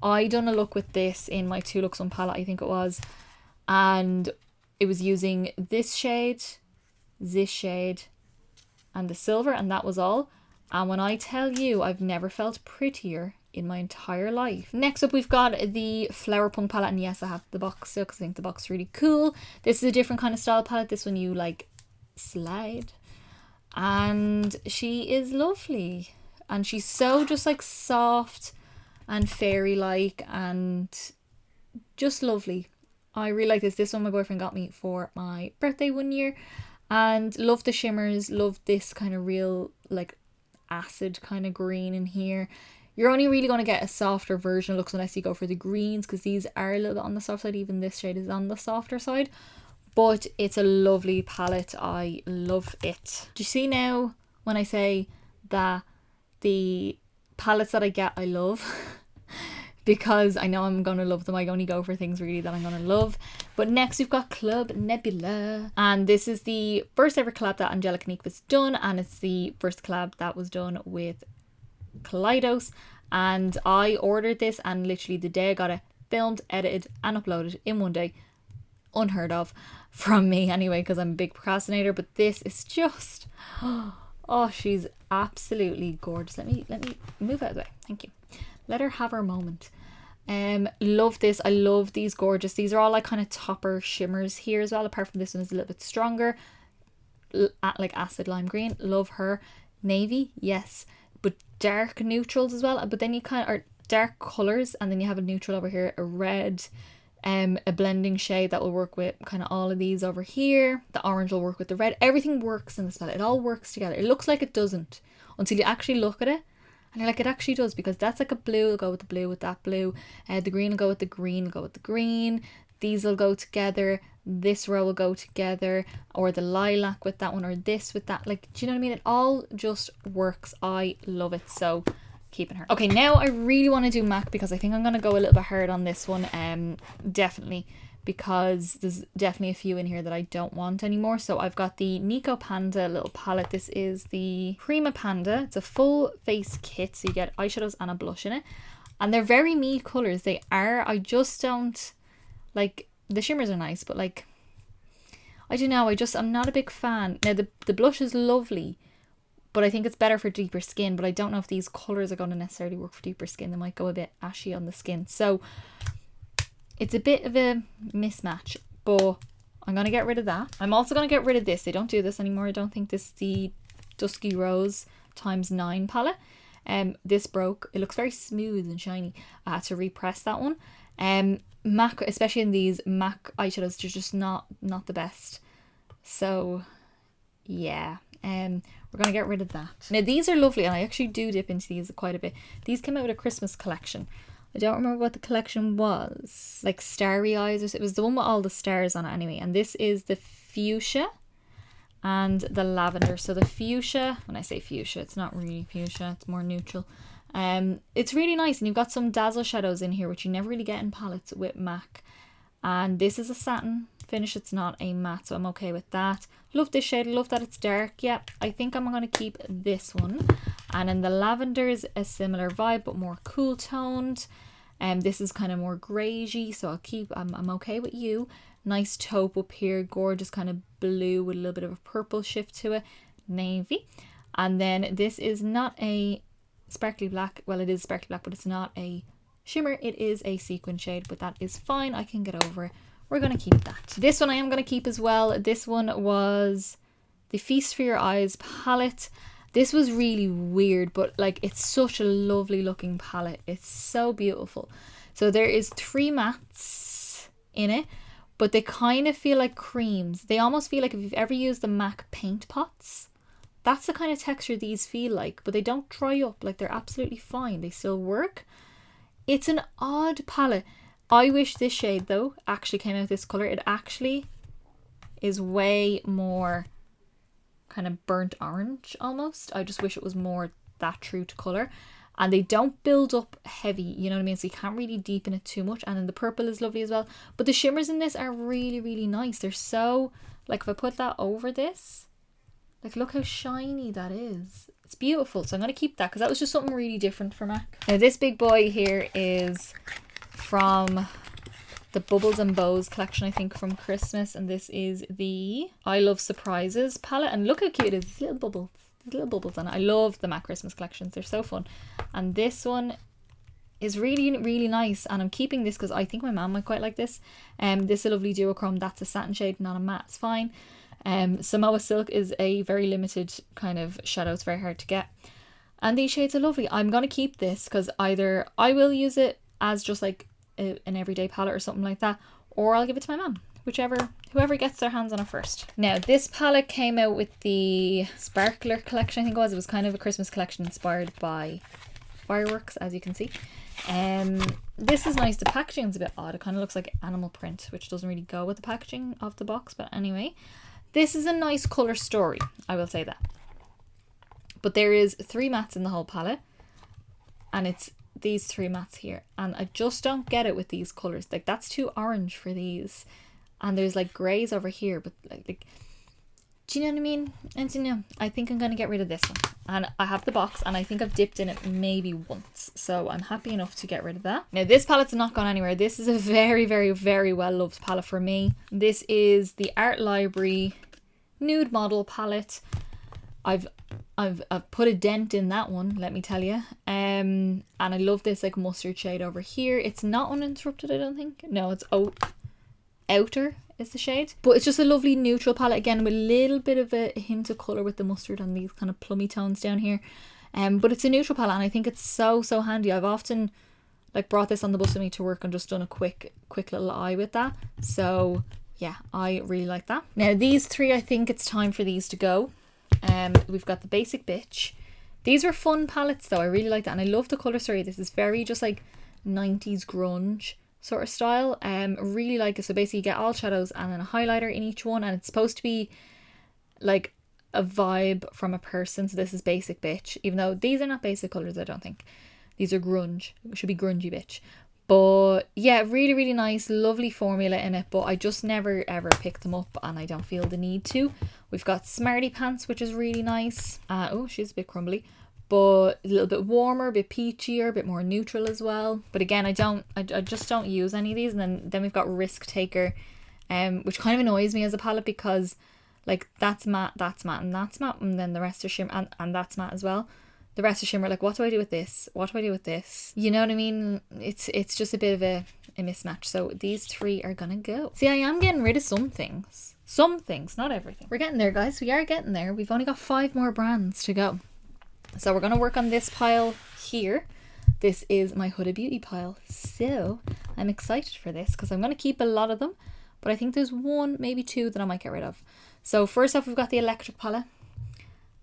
I done a look with this in my 2 looks on palette, I think it was. And it was using this shade, and the silver, and that was all. And when I tell you, I've never felt prettier in my entire life. Next up, we've got the Flower Punk palette, and yes, I have the box still because I think the box is really cool. This is a different kind of style palette. This one you like slide, and she is lovely, and she's so just like soft and fairy like and just lovely. I really like this. This one my boyfriend got me for my birthday one year, and love the shimmers, love this kind of real like acid kind of green in here. You're only really going to get a softer version of looks unless you go for the greens, because these are a little bit on the soft side. Even this shade is on the softer side. But it's a lovely palette. I love it. Do you see now when I say that the palettes that I get, I love? Because I know I'm going to love them. I only go for things really that I'm going to love. But next we've got Club Nebula. And this is the first ever collab that Angelique Nique was done. And it's the first collab that was done with Kaleidos. And I ordered this, and literally the day I got it, filmed, edited and uploaded in one day. Unheard of from me anyway, because I'm a big procrastinator. But this is just, oh, she's absolutely gorgeous. Let me move out of the way. Thank you. Let her have her moment. Love this. I love these gorgeous. These are all like kind of topper shimmers here as well. Apart from this one is a little bit stronger, like acid lime green. Love her. Navy, yes, but dark neutrals as well. But then you kind of are dark colors, and then you have a neutral over here, a red, a blending shade that will work with kind of all of these over here. The orange will work with the red. Everything works in this palette. It all works together. It looks like it doesn't until you actually look at it. And you're like, it actually does, because that's like a blue, will go with the blue with that blue. The green will go with the green, will go with the green. These will go together. This row will go together. Or the lilac with that one, or this with that. Like, do you know what I mean? It all just works. I love it. So, keeping her. Okay, now I really want to do MAC, because I think I'm going to go a little bit hard on this one. Definitely. Because there's definitely a few in here that I don't want anymore. So I've got the Nico Panda little palette. This is the Prima Panda. It's a full face kit, so you get eyeshadows and a blush in it. And they're very me colours. They are. I just don't, like, the shimmers are nice, but like, I don't know. I'm not a big fan. Now the blush is lovely, but I think it's better for deeper skin. But I don't know if these colours are going to necessarily work for deeper skin. They might go a bit ashy on the skin. So it's a bit of a mismatch, but I'm going to get rid of that. I'm also going to get rid of this. They don't do this anymore. I don't think this is the Dusky Rose ×9 palette. This broke. It looks very smooth and shiny. I had to repress that one. MAC, especially in these MAC eyeshadows, they're just not the best. So yeah, we're going to get rid of that. Now these are lovely, and I actually do dip into these quite a bit. These came out with a Christmas collection. I don't remember what the collection was. Like Starry Eyes, or it was the one with all the stars on it anyway. And this is the fuchsia and the lavender. So the fuchsia, when I say fuchsia, it's not really fuchsia, it's more neutral. It's really nice, and you've got some dazzle shadows in here, which you never really get in palettes with MAC. And this is a satin finish. It's not a matte, so I'm okay with that. Love this shade. Love that it's dark. Yeah, I think I'm going to keep this one. And then the lavender is a similar vibe, but more cool toned. This is kind of more greyish, so I'll keep. I'm okay with you. Nice taupe up here, gorgeous kind of blue with a little bit of a purple shift to it. Navy. And then this is not a sparkly black. Well, it is sparkly black, but it's not a shimmer. It is a sequin shade, but that is fine. I can get over it. We're going to keep that. This one I am going to keep as well. This one was the Feast for Your Eyes palette. This was really weird, but like, it's such a lovely looking palette. It's so beautiful. So there is 3 mattes in it, but they kind of feel like creams. They almost feel like if you've ever used the MAC paint pots, that's the kind of texture these feel like, but they don't dry up. Like, they're absolutely fine. They still work. It's an odd palette. I wish this shade though actually came out this colour. It actually is way more kind of burnt orange almost. I just wish it was more that true to colour. And they don't build up heavy, you know what I mean? So you can't really deepen it too much. And then the purple is lovely as well. But the shimmers in this are really, really nice. They're so, like, if I put that over this, like, look how shiny that is. It's beautiful. So I'm going to keep that because that was just something really different for MAC. Now this big boy here is from the Bubbles and Bows collection, I think, from Christmas. And this is the I Love Surprises palette. And look how cute it is. It's little bubbles. There's little bubbles on it. I love the MAC Christmas collections. They're so fun. And this one is really, really nice. And I'm keeping this because I think my mum might quite like this. This is a lovely duochrome. That's a satin shade, not a matte. It's fine. Samoa Silk is a very limited kind of shadow. It's very hard to get. And these shades are lovely. I'm going to keep this because either I will use it as just like an everyday palette or something like that, or I'll give it to my mum. Whoever gets their hands on it first. Now this palette came out with the Sparkler collection, I think it was. It was kind of a Christmas collection inspired by fireworks, as you can see. This is nice. The packaging is a bit odd. It kind of looks like animal print, which doesn't really go with the packaging of the box. But anyway, this is a nice colour story, I will say that. But there is 3 mattes in the whole palette, and it's these 3 mattes here, and I just don't get it with these colours. Like, that's too orange for these, and there's like greys over here, but like do you know what I mean? And you know, I think I'm gonna get rid of this one, and I have the box, and I think I've dipped in it maybe once, so I'm happy enough to get rid of that. Now this palette's not gone anywhere. This is a very, very, very well loved palette for me. This is the Art Library Nude Model palette. I've put a dent in that one, let me tell you. And I love this like mustard shade over here. It's not uninterrupted, I don't think. No, it's Outer is the shade. But it's just a lovely neutral palette, again, with a little bit of a hint of colour with the mustard and these kind of plummy tones down here. But it's a neutral palette, and I think it's so handy. I've often like brought this on the bus with me to work and just done a quick little eye with that. So yeah, I really like that. Now these 3, I think it's time for these to go. We've got the Basic Bitch. These are fun palettes though. I really like that, and I love the colour story. This is very just like 90s grunge sort of style. Really like it. So basically you get all shadows and then a highlighter in each one, and it's supposed to be like a vibe from a person. So this is Basic Bitch, even though these are not basic colours, I don't think. These are grunge. It should be Grungy Bitch. But yeah, really, really nice, lovely formula in it, but I just never ever pick them up, and I don't feel the need to. We've got Smarty Pants, which is really nice. Oh, she's a bit crumbly, but a little bit warmer, a bit peachier, a bit more neutral as well. But again, I just don't use any of these. And then we've got Risk Taker, which kind of annoys me as a palette, because like that's matte, and that's matte, and then the rest are shimmer, and that's matte as well. The rest of shimmer, like, what do I do with this? What do I do with this? You know what I mean? It's just a bit of a mismatch. So these 3 are gonna go. See, I am getting rid of some things. Some things, not everything. We're getting there, guys. We are getting there. We've only got 5 more brands to go. So we're gonna work on this pile here. This is my Huda Beauty pile. So I'm excited for this, because I'm gonna keep a lot of them, but I think there's 1, maybe 2 that I might get rid of. So first off, we've got the Electric palette.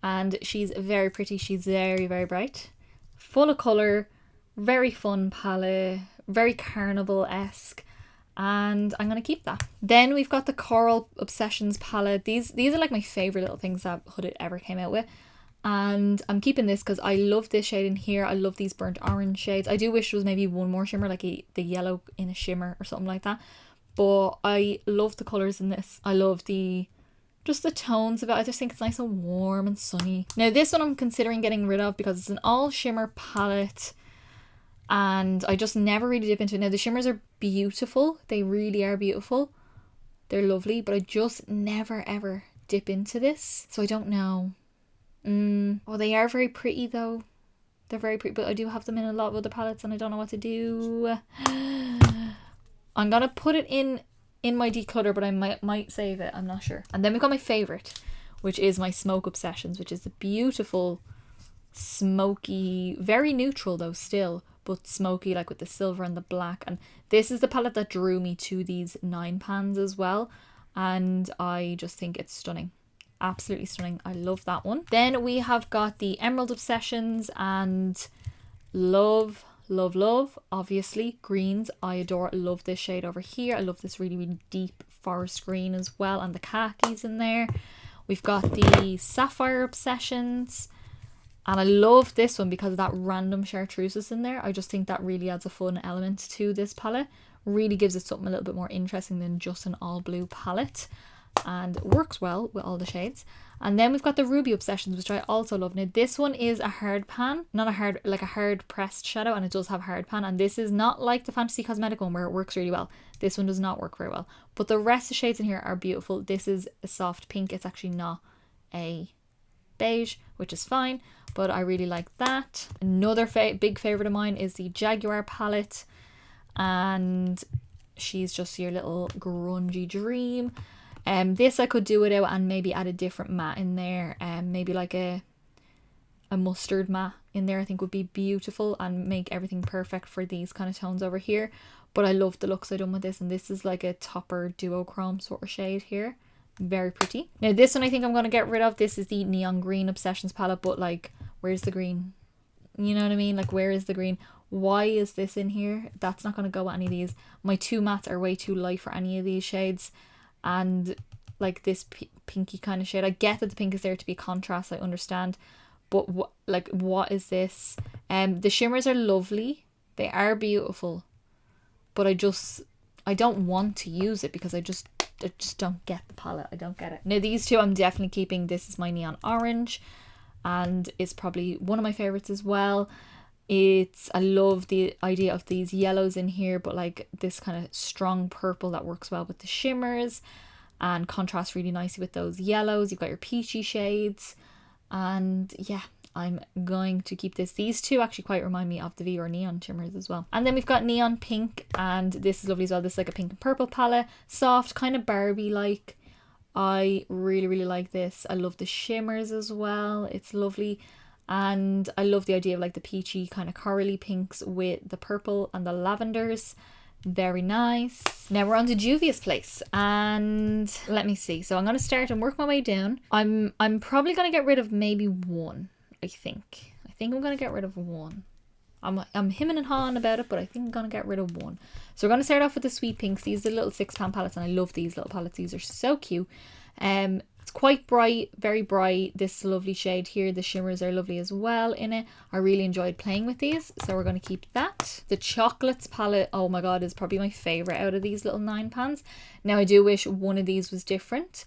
And she's very pretty. She's very, very bright, full of colour, very fun palette, very carnival-esque, and I'm going to keep that. Then we've got the Coral Obsessions palette. These are like my favourite little things that Huda ever came out with, and I'm keeping this because I love this shade in here. I love these burnt orange shades. I do wish there was maybe 1 more shimmer, like the yellow in a shimmer or something like that, but I love the colours in this. I love just the tones of it. I just think it's nice and warm and sunny. Now this one I'm considering getting rid of because it's an all shimmer palette, and I just never really dip into it. Now the shimmers are beautiful. They really are beautiful. They're lovely, but I just never ever dip into this. So I don't know. Oh, they are very pretty though. They're very pretty, but I do have them in a lot of other palettes, and I don't know what to do. I'm gonna put it in my declutter, but I might save it, I'm not sure. And then we've got my favourite, which is my Smoke Obsessions, which is the beautiful smoky, very neutral though still, but smoky, like with the silver and the black. And this is the palette that drew me to these 9 pans as well, and I just think it's stunning. Absolutely stunning. I love that one. Then we have got the Emerald Obsessions, and love, obviously, greens. I love this shade over here. I love this really, really deep forest green as well, and the khakis in there. We've got the Sapphire Obsessions, and I love this one because of that random chartreuses in there. I just think that really adds a fun element to this palette. Really gives it something a little bit more interesting than just an all blue palette, and works well with all the shades. And then we've got the Ruby Obsessions, which I also love. Now this one is a hard pan, not a hard, like a hard pressed shadow, and it does have hard pan, and this is not like the Fantasy Cosmetica one where it works really well. This one does not work very well, but the rest of the shades in here are beautiful. This is a soft pink. It's actually not a beige, which is fine, but I really like that. Another big favorite of mine is the Jaguar palette, and she's just your little grungy dream. This I could do without and maybe add a different matte in there, maybe like a mustard matte in there I think would be beautiful and make everything perfect for these kind of tones over here. But I love the looks I've done with this, and this is like a topper duochrome sort of shade here. Very pretty. Now this one I think I'm going to get rid of. This is the Neon Green Obsessions palette, but like, where's the green? You know what I mean? Like, where is the green? Why is this in here? That's not going to go with any of these. My two mattes are way too light for any of these shades. And like this pinky kind of shade. I get that the pink is there to be contrast. I understand. But what is this? The shimmers are lovely. They are beautiful. But I don't want to use it because I just don't get the palette. I don't get it. Now these two I'm definitely keeping. This is my neon orange. And it's probably one of my favorites as well. I love the idea of these yellows in here, but like this kind of strong purple that works well with the shimmers and contrasts really nicely with those yellows. You've got your peachy shades, and yeah, I'm going to keep this. These two actually quite remind me of the VR neon shimmers as well. And then we've got neon pink, and this is lovely as well. This is like a pink and purple palette, soft, kind of Barbie like. I really, really like this. I love the shimmers as well. It's lovely. And I love the idea of like the peachy kind of corally pinks with the purple and the lavenders. Very nice. Now we're on to Juvia's place, and let me see. So I'm going to start and work my way down. I'm probably going to get rid of maybe one, I think. I'm going to get rid of one. I'm hemming and hawing about it, but I think I'm going to get rid of one. So we're going to start off with the sweet pinks. These are the little £6 palettes, and I love these little palettes. These are so cute. It's quite bright, very bright. This lovely shade here. The shimmers are lovely as well in it. I really enjoyed playing with these, so we're going to keep that. The chocolates palette, oh my god, is probably my favourite out of these little 9 pans. Now I do wish one of these was different.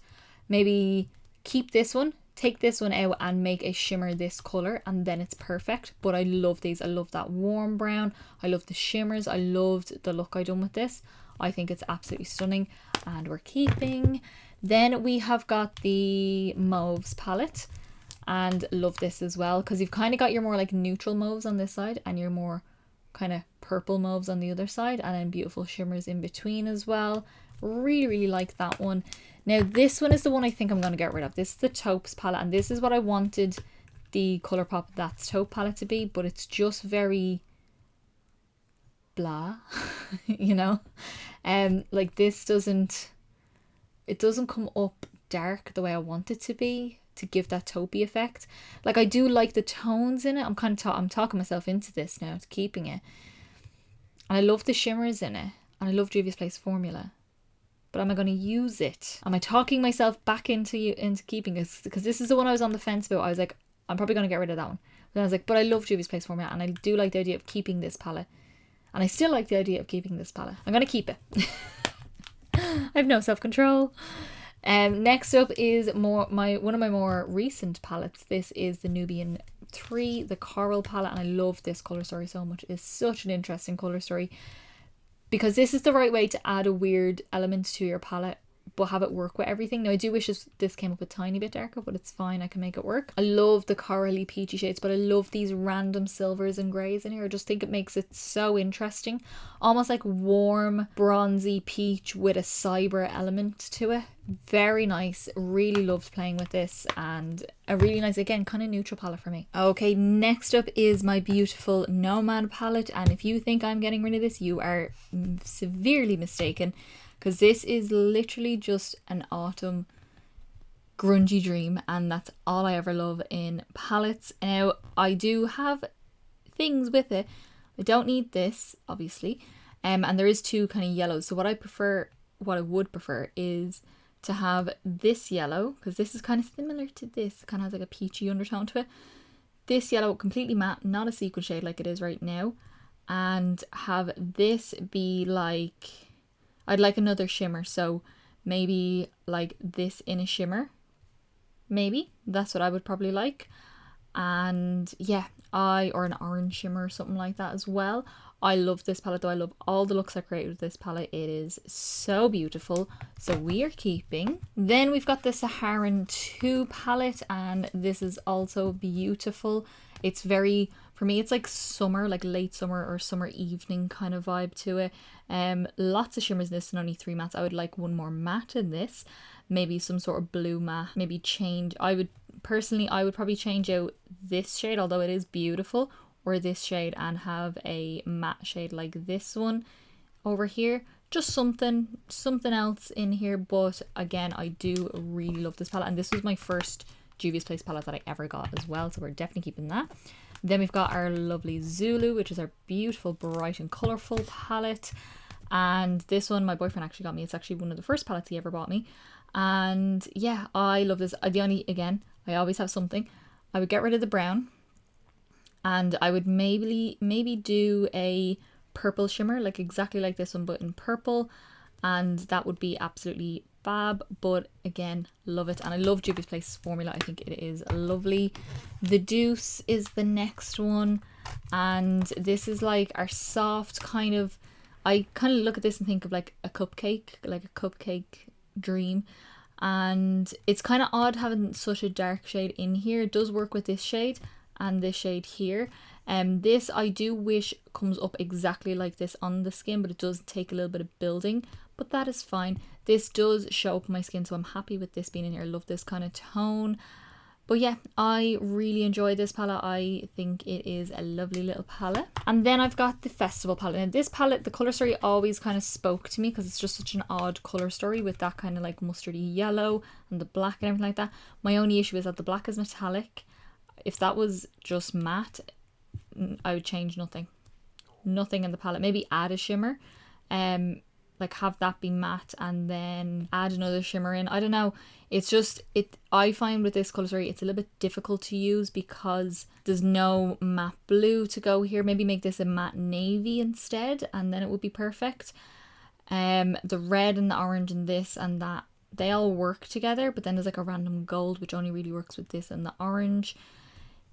Maybe keep this one, take this one out and make a shimmer this colour, and then it's perfect. But I love these. I love that warm brown. I love the shimmers. I loved the look I done with this. I think it's absolutely stunning, and we're keeping. Then we have got the mauves palette, and love this as well because you've kind of got your more like neutral mauves on this side and your more kind of purple mauves on the other side, and then beautiful shimmers in between as well. Really, really like that one. Now this one is the one I think I'm going to get rid of. This is the taupes palette, and this is what I wanted the ColourPop That's Taupe palette to be, but it's just very blah, you know? Like this doesn't come up dark the way I want it to be to give that taupey effect. Like I do like the tones in it. I'm talking myself into this now, to keeping it. And I love the shimmers in it. And I love Juvia's Place formula. But am I going to use it? Am I talking myself back into keeping it? Because this is the one I was on the fence about. I was like, I'm probably going to get rid of that one. Then I was like, but I love Juvia's Place formula, and I do like the idea of keeping this palette. And I still like the idea of keeping this palette. I'm going to keep it. I have no self-control. Next up is one of my more recent palettes. This is the Nubian 3, the Coral palette, and I love this colour story so much. It's such an interesting colour story because this is the right way to add a weird element to your palette but have it work with everything. Now I do wish this came up a tiny bit darker, but it's fine, I can make it work. I love the corally peachy shades, but I love these random silvers and greys in here. I just think it makes it so interesting, almost like warm bronzy peach with a cyber element to it. Very nice. Really loved playing with this, and a really nice, again, kind of neutral palette for me. Okay, next up is my beautiful Nomad palette, and if you think I'm getting rid of this, you are severely mistaken. Because this is literally just an autumn grungy dream, and that's all I ever love in palettes. Now, I do have things with it. I don't need this, obviously. And there is two kind of yellows. So what I would prefer is to have this yellow, because this is kind of similar to this. It kind of has like a peachy undertone to it. This yellow, completely matte, not a sequin shade like it is right now. And have this be like... I'd like another shimmer, so maybe like this in a shimmer. Maybe. That's what I would probably like. And yeah, or an orange shimmer or something like that as well. I love this palette though. I love all the looks I created with this palette. It is so beautiful. So we are keeping. Then we've got the Saharan 2 palette, and this is also beautiful. It's very, for me, it's like summer, like late summer or summer evening kind of vibe to it. Lots of shimmers in this and only 3 mattes. I would like one more matte in this. Maybe some sort of blue matte. Maybe change. I would probably change out this shade, although it is beautiful, or this shade, and have a matte shade like this one over here. Just something else in here. But again, I do really love this palette, and this was my first Juvia's Place palette that I ever got as well, so we're definitely keeping that. Then we've got our lovely Zulu, which is our beautiful, bright and colourful palette. And this one, my boyfriend actually got me. It's actually one of the first palettes he ever bought me. And yeah, I love this. Again, I always have something. I would get rid of the brown. And I would maybe do a purple shimmer, like exactly like this one, but in purple. And that would be absolutely fab. But again, love it. And I love Juvia's Place formula. I think it is lovely. The Deuce is the next one. And this is like our soft kind of, I kind of look at this and think of like a cupcake dream. And it's kind of odd having such a dark shade in here. It does work with this shade and this shade here. This I do wish comes up exactly like this on the skin, but it does take a little bit of building, but that is fine. This does show up my skin, so I'm happy with this being in here. I love this kind of tone. But yeah, I really enjoy this palette. I think it is a lovely little palette. And then I've got the Festival palette. And this palette, the colour story always kind of spoke to me because it's just such an odd colour story with that kind of like mustardy yellow and the black and everything like that. My only issue is that the black is metallic. If that was just matte, I would change nothing in the palette. Maybe add a shimmer, like have that be matte and then add another shimmer in. I don't know, it's just I find with this colour story it's a little bit difficult to use because there's no matte blue to go here. Maybe make this a matte navy instead and then it would be perfect. The red and the orange and this and that, they all work together, but then there's like a random gold which only really works with this and the orange.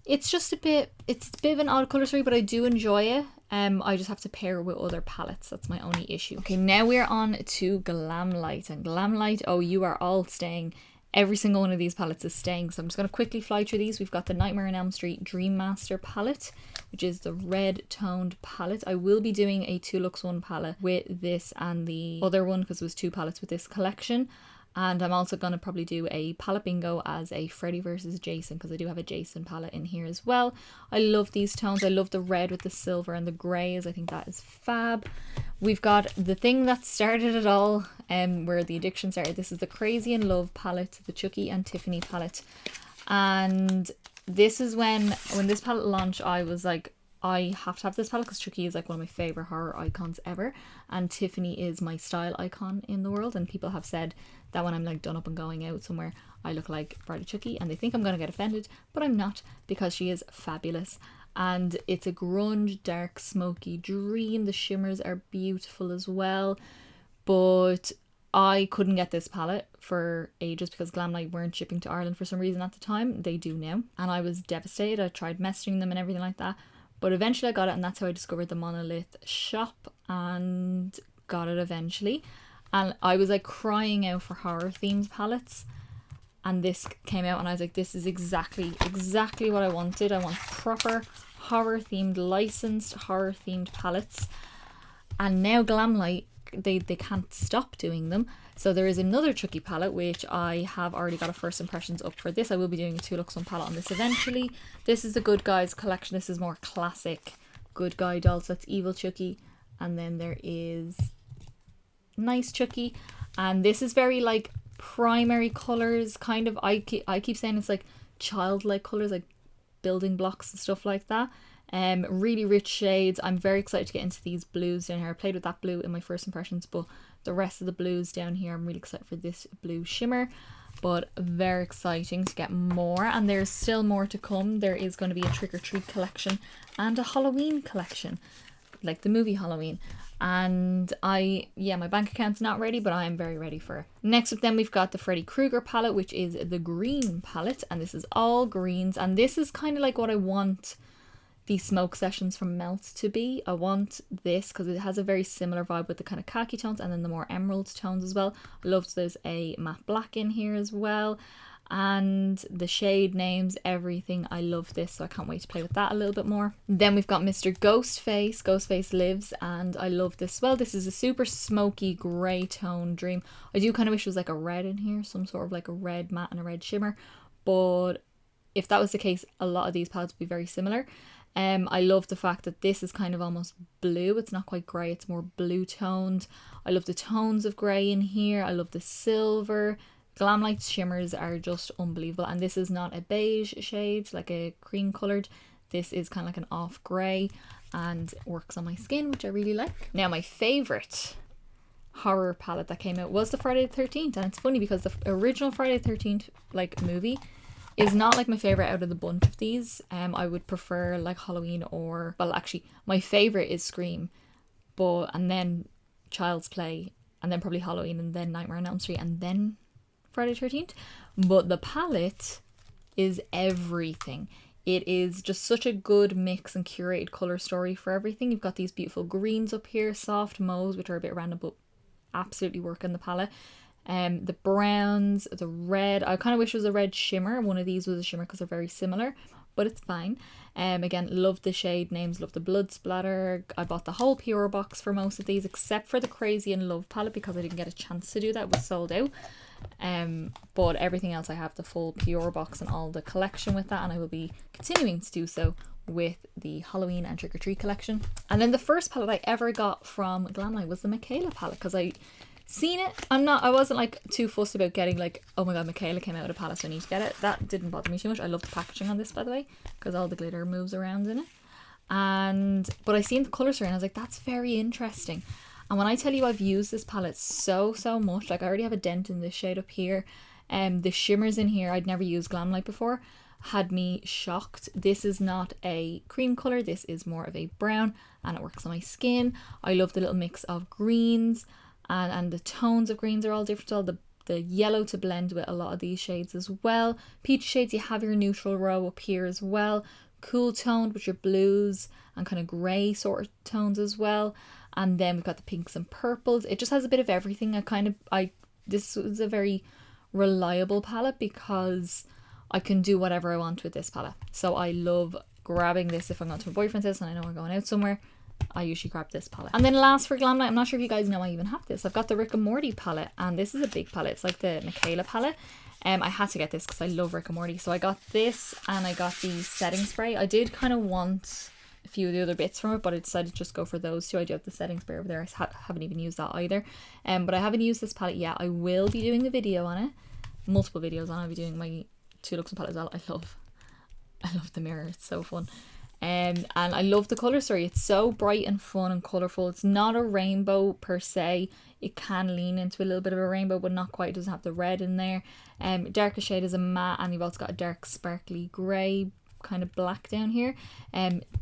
It's just it's a bit of an odd colour story, but I do enjoy it. I just have to pair it with other palettes. That's my only issue. Okay, now we're on to Glam Light. And Glam Light, oh, you are all staying. Every single one of these palettes is staying. So I'm just going to quickly fly through these. We've got the Nightmare on Elm Street Dream Master palette, which is the red toned palette. I will be doing a 2Lux1 palette with this and the other one because it was 2 palettes with this collection. And I'm also going to probably do a palette bingo as a Freddy versus Jason because I do have a Jason palette in here as well. I love these tones. I love the red with the silver and the greys. I think that is fab. We've got the thing that started it all, where the addiction started. This is the Crazy in Love palette, the Chucky and Tiffany palette. And this is when this palette launched, I was like, I have to have this palette because Chucky is like one of my favourite horror icons ever. And Tiffany is my style icon in the world. And people have said that when I'm like done up and going out somewhere, I look like Bride of Chucky. And they think I'm going to get offended, but I'm not because she is fabulous. And it's a grunge, dark, smoky dream. The shimmers are beautiful as well. But I couldn't get this palette for ages because Glam Light weren't shipping to Ireland for some reason at the time. They do now. And I was devastated. I tried messaging them and everything like that. But eventually I got it, and that's how I discovered the Monolith shop and got it eventually. And I was like crying out for horror themed palettes. And this came out and I was like, this is exactly what I wanted. I want proper horror themed, licensed horror themed palettes. And now Glam Light, they can't stop doing them. So there is another Chucky palette, which I have already got a first impressions up for this. I will be doing a 2Lux1 palette on this eventually. This is the Good Guys collection. This is more classic Good Guy dolls. That's Evil Chucky. And then there is Nice Chucky. And this is very like primary colours, kind of. I keep saying it's like childlike colours, like building blocks and stuff like that. Really rich shades. I'm very excited to get into these blues down here. I played with that blue in my first impressions, but the rest of the blues down here, I'm really excited for this blue shimmer. But very exciting to get more, and there's still more to come. There is going to be a trick or treat collection and a Halloween collection, like the movie Halloween. And my bank account's not ready, but I am very ready for it. Next up then we've got the Freddy Krueger palette, which is the green palette, and this is all greens, and this is kind of like what I want the smoke sessions from Melt to be. I want this because it has a very similar vibe with the kind of khaki tones and then the more emerald tones as well. I love there's a matte black in here as well, and the shade names, everything. I love this, so I can't wait to play with that a little bit more. Then we've got Mr. Ghostface Lives, and I love this as well. This is a super smoky grey tone dream. I do kind of wish it was like a red in here, some sort of like a red matte and a red shimmer, but if that was the case, a lot of these palettes would be very similar. I love the fact that this is kind of almost blue. It's not quite grey, it's more blue toned. I love the tones of grey in here. I love the silver. Glam Light's shimmers are just unbelievable. And this is not a beige shade, like a cream coloured. This is kind of like an off grey and works on my skin, which I really like. Now my favourite horror palette that came out was the Friday the 13th, and it's funny because the original Friday the 13th like movie is not like my favourite out of the bunch of these. I would prefer like Halloween, or, well, actually my favourite is Scream, and then Child's Play, and then probably Halloween, and then Nightmare on Elm Street, and then Friday the 13th. But the palette is everything. It is just such a good mix and curated colour story for everything. You've got these beautiful greens up here, soft mauves, which are a bit random, but absolutely work in the palette. The browns, the red. I kind of wish it was a red shimmer. One of these was a shimmer because they're very similar, but it's fine. Again, love the shade names, love the blood splatter. I bought the whole Pure box for most of these, except for the Crazy in Love palette because I didn't get a chance to do that. It was sold out. But everything else I have the full Pure box and all the collection with that, and I will be continuing to do so with the Halloween and Trick or Treat collection. And then the first palette I ever got from Glam Light was the Michaela palette, because I seen it. I wasn't like too fussed about getting like, oh my god, Michaela came out with a palette, so I need to get it. That didn't bother me too much. I love the packaging on this, by the way, because all the glitter moves around in it. But I seen the colour story and I was like, that's very interesting. And when I tell you I've used this palette so much, like I already have a dent in this shade up here. The shimmers in here, I'd never used Glam Light before, had me shocked. This is not a cream colour, this is more of a brown, and it works on my skin. I love the little mix of greens, and the tones of greens are all different. All the yellow to blend with a lot of these shades as well. Peach shades, you have your neutral row up here as well. Cool toned with your blues and kind of grey sort of tones as well. And then we've got the pinks and purples. It just has a bit of everything. This was a very reliable palette because I can do whatever I want with this palette. So I love grabbing this if I'm going to my boyfriend's house and I know we're going out somewhere. I usually grab this palette. And then last for Glam Light, I'm not sure if you guys know I even have this. I've got the Rick and Morty palette, and this is a big palette. It's like the Michaela palette. I had to get this because I love Rick and Morty. So I got this, and I got the setting spray. I did kind of want a few of the other bits from it, but I decided to just go for those two. I do have the setting spray over there. I haven't even used that either. But I haven't used this palette yet. I will be doing a video on it, multiple videos on it. I'll be doing my 2 looks on palette as well. I love the mirror. It's so fun. And I love the colour story. It's so bright and fun and colourful. It's not a rainbow per se. It can lean into a little bit of a rainbow, but not quite. It doesn't have the red in there. Darkest shade is a matte, and you've also got a dark sparkly grey, kind of black down here.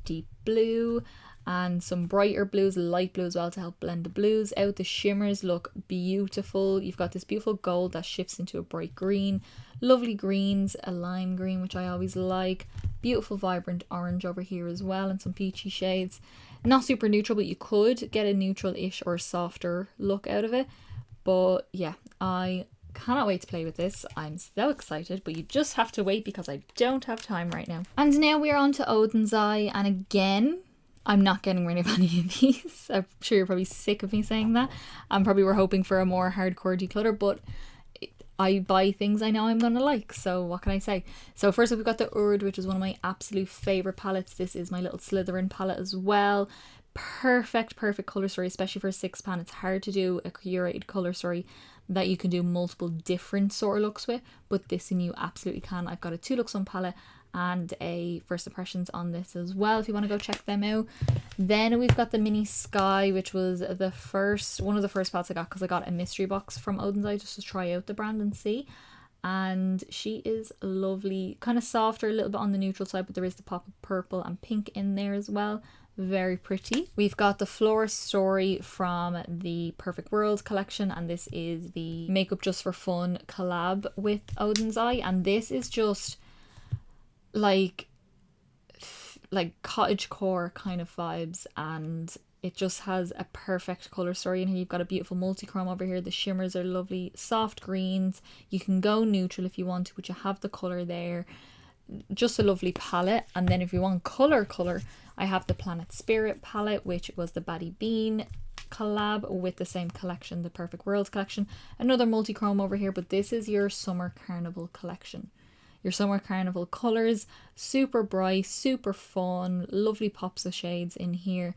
Deep blue and some brighter blues, light blue as well to help blend the blues out. The shimmers look beautiful. You've got this beautiful gold that shifts into a bright green. Lovely greens, a lime green, which I always like. Beautiful vibrant orange over here as well, and some peachy shades. Not super neutral, but you could get a neutral-ish or softer look out of it. But yeah, I cannot wait to play with this. I'm so excited, but you just have to wait because I don't have time right now. And now we're on to Oden's Eye, and again, I'm not getting rid of any of these. I'm sure you're probably sick of me saying that. Probably we're hoping for a more hardcore declutter, but I buy things I know I'm going to like, so what can I say? So first up, we've got the Urd, which is one of my absolute favourite palettes. This is my little Slytherin palette as well. Perfect colour story, especially for a 6-pan. It's hard to do a curated colour story that you can do multiple different sort of looks with, but this and you absolutely can. I've got a 2 looks on palette and a first impressions on this as well if you want to go check them out. Then we've got the Mini Sky, which was one of the first palettes I got because I got a mystery box from Oden's Eye just to try out the brand and see. And she is lovely, kind of softer, a little bit on the neutral side, but there is the pop of purple and pink in there as well. Very pretty. We've got the Florist Story from the Perfect World collection, and this is the Makeup Just for Fun collab with Oden's Eye, and this is just like cottagecore kind of vibes, and it just has a perfect colour story in here. You've got a beautiful multi-chrome over here. The shimmers are lovely, soft greens. You can go neutral if you want to, but you have the colour there. Just a lovely palette. And then if you want colour, I have the Planet Spirit palette, which was the Baddie Bean collab with the same collection, the Perfect World collection. Another multi-chrome over here, but this is your Summer Carnival collection. Your Summer Carnival colours, super bright, super fun, lovely pops of shades in here.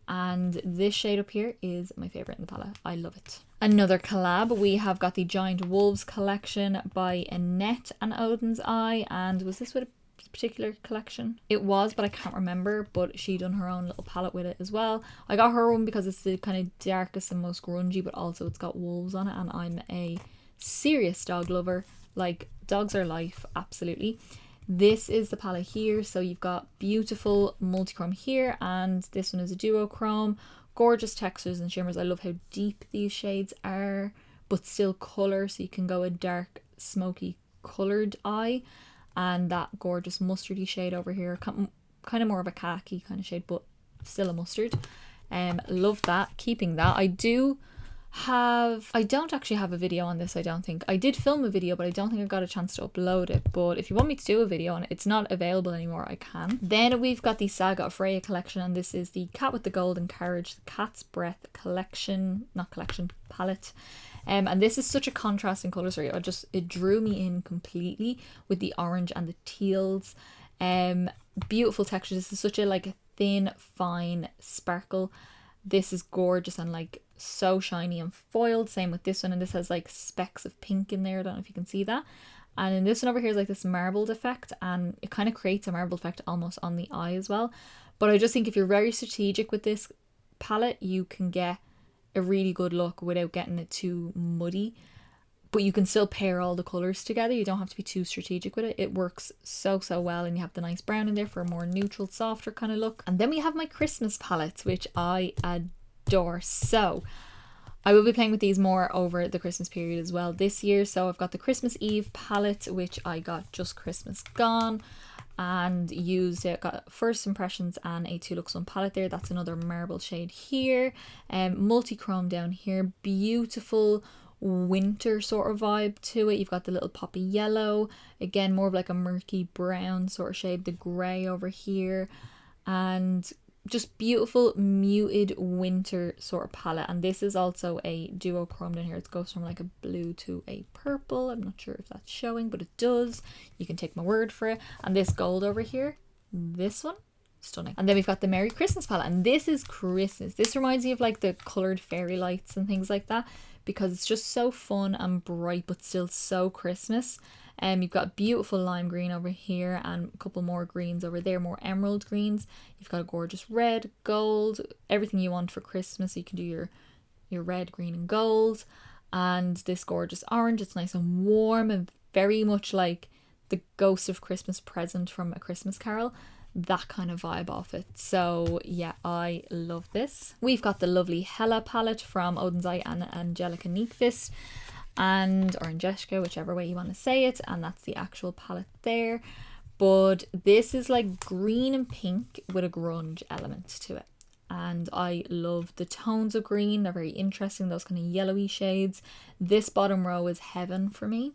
And this shade up here is my favourite in the palette. I love it. Another collab, we have got the Giant Wolves collection by Annette and Oden's Eye. And was this with this particular collection. It was, but I can't remember, but she done her own little palette with it as well. I got her one because it's the kind of darkest and most grungy, but also it's got wolves on it, and I'm a serious dog lover. Like, dogs are life, absolutely. This is the palette here, so you've got beautiful multi-chrome here, and this one is a duochrome. Gorgeous textures and shimmers. I love how deep these shades are, but still colour, so you can go a dark, smoky coloured eye, and that gorgeous mustardy shade over here, kind of more of a khaki kind of shade, but still a mustard. Love that, keeping that. I don't actually have a video on this, I don't think. I did film a video, but I don't think I got a chance to upload it. But if you want me to do a video on it, it's not available anymore, I can. Then we've got the Saga of Freya collection, and this is the Cat with the Golden Carriage, the Cat's Breath palette. And this is such a contrast in colours, right? It drew me in completely with the orange and the teals. Beautiful texture. This is such a like thin, fine sparkle. This is gorgeous and like so shiny and foiled. Same with this one, and this has like specks of pink in there. I don't know if you can see that. And in this one over here is like this marbled effect, and it kind of creates a marbled effect almost on the eye as well. But I just think if you're very strategic with this palette, you can get a really good look without getting it too muddy. But you can still pair all the colours together. You don't have to be too strategic with it. It works so well, and you have the nice brown in there for a more neutral, softer kind of look. And then we have my Christmas palettes, which I adore. So I will be playing with these more over the Christmas period as well this year. So I've got the Christmas Eve palette, which I got just Christmas gone, and used it. Got First Impressions and a 2 Lux 1 palette there. That's another marble shade here. Multi-chrome down here. Beautiful winter sort of vibe to it. You've got the little poppy yellow, again more of like a murky brown sort of shade, the grey over here, and just beautiful muted winter sort of palette. And this is also a duochrome down here. It goes from like a blue to a purple. I'm not sure if that's showing, but it does. You can take my word for it. And this gold over here, this one, stunning. And then we've got the Merry Christmas palette, and this is Christmas. This reminds me of like the coloured fairy lights and things like that, because it's just so fun and bright but still so Christmas. You've got beautiful lime green over here and a couple more greens over there, more emerald greens. You've got a gorgeous red, gold, everything you want for Christmas. You can do your red, green and gold. And this gorgeous orange. It's nice and warm and very much like the Ghost of Christmas Present from A Christmas Carol. That kind of vibe off it. So yeah, I love this. We've got the lovely Hella palette from Oden's Eye and Angelica Nyqvist, or Angelica, whichever way you want to say it, and that's the actual palette there. But this is like green and pink with a grunge element to it, and I love the tones of green. They're very interesting, those kind of yellowy shades. This bottom row is heaven for me.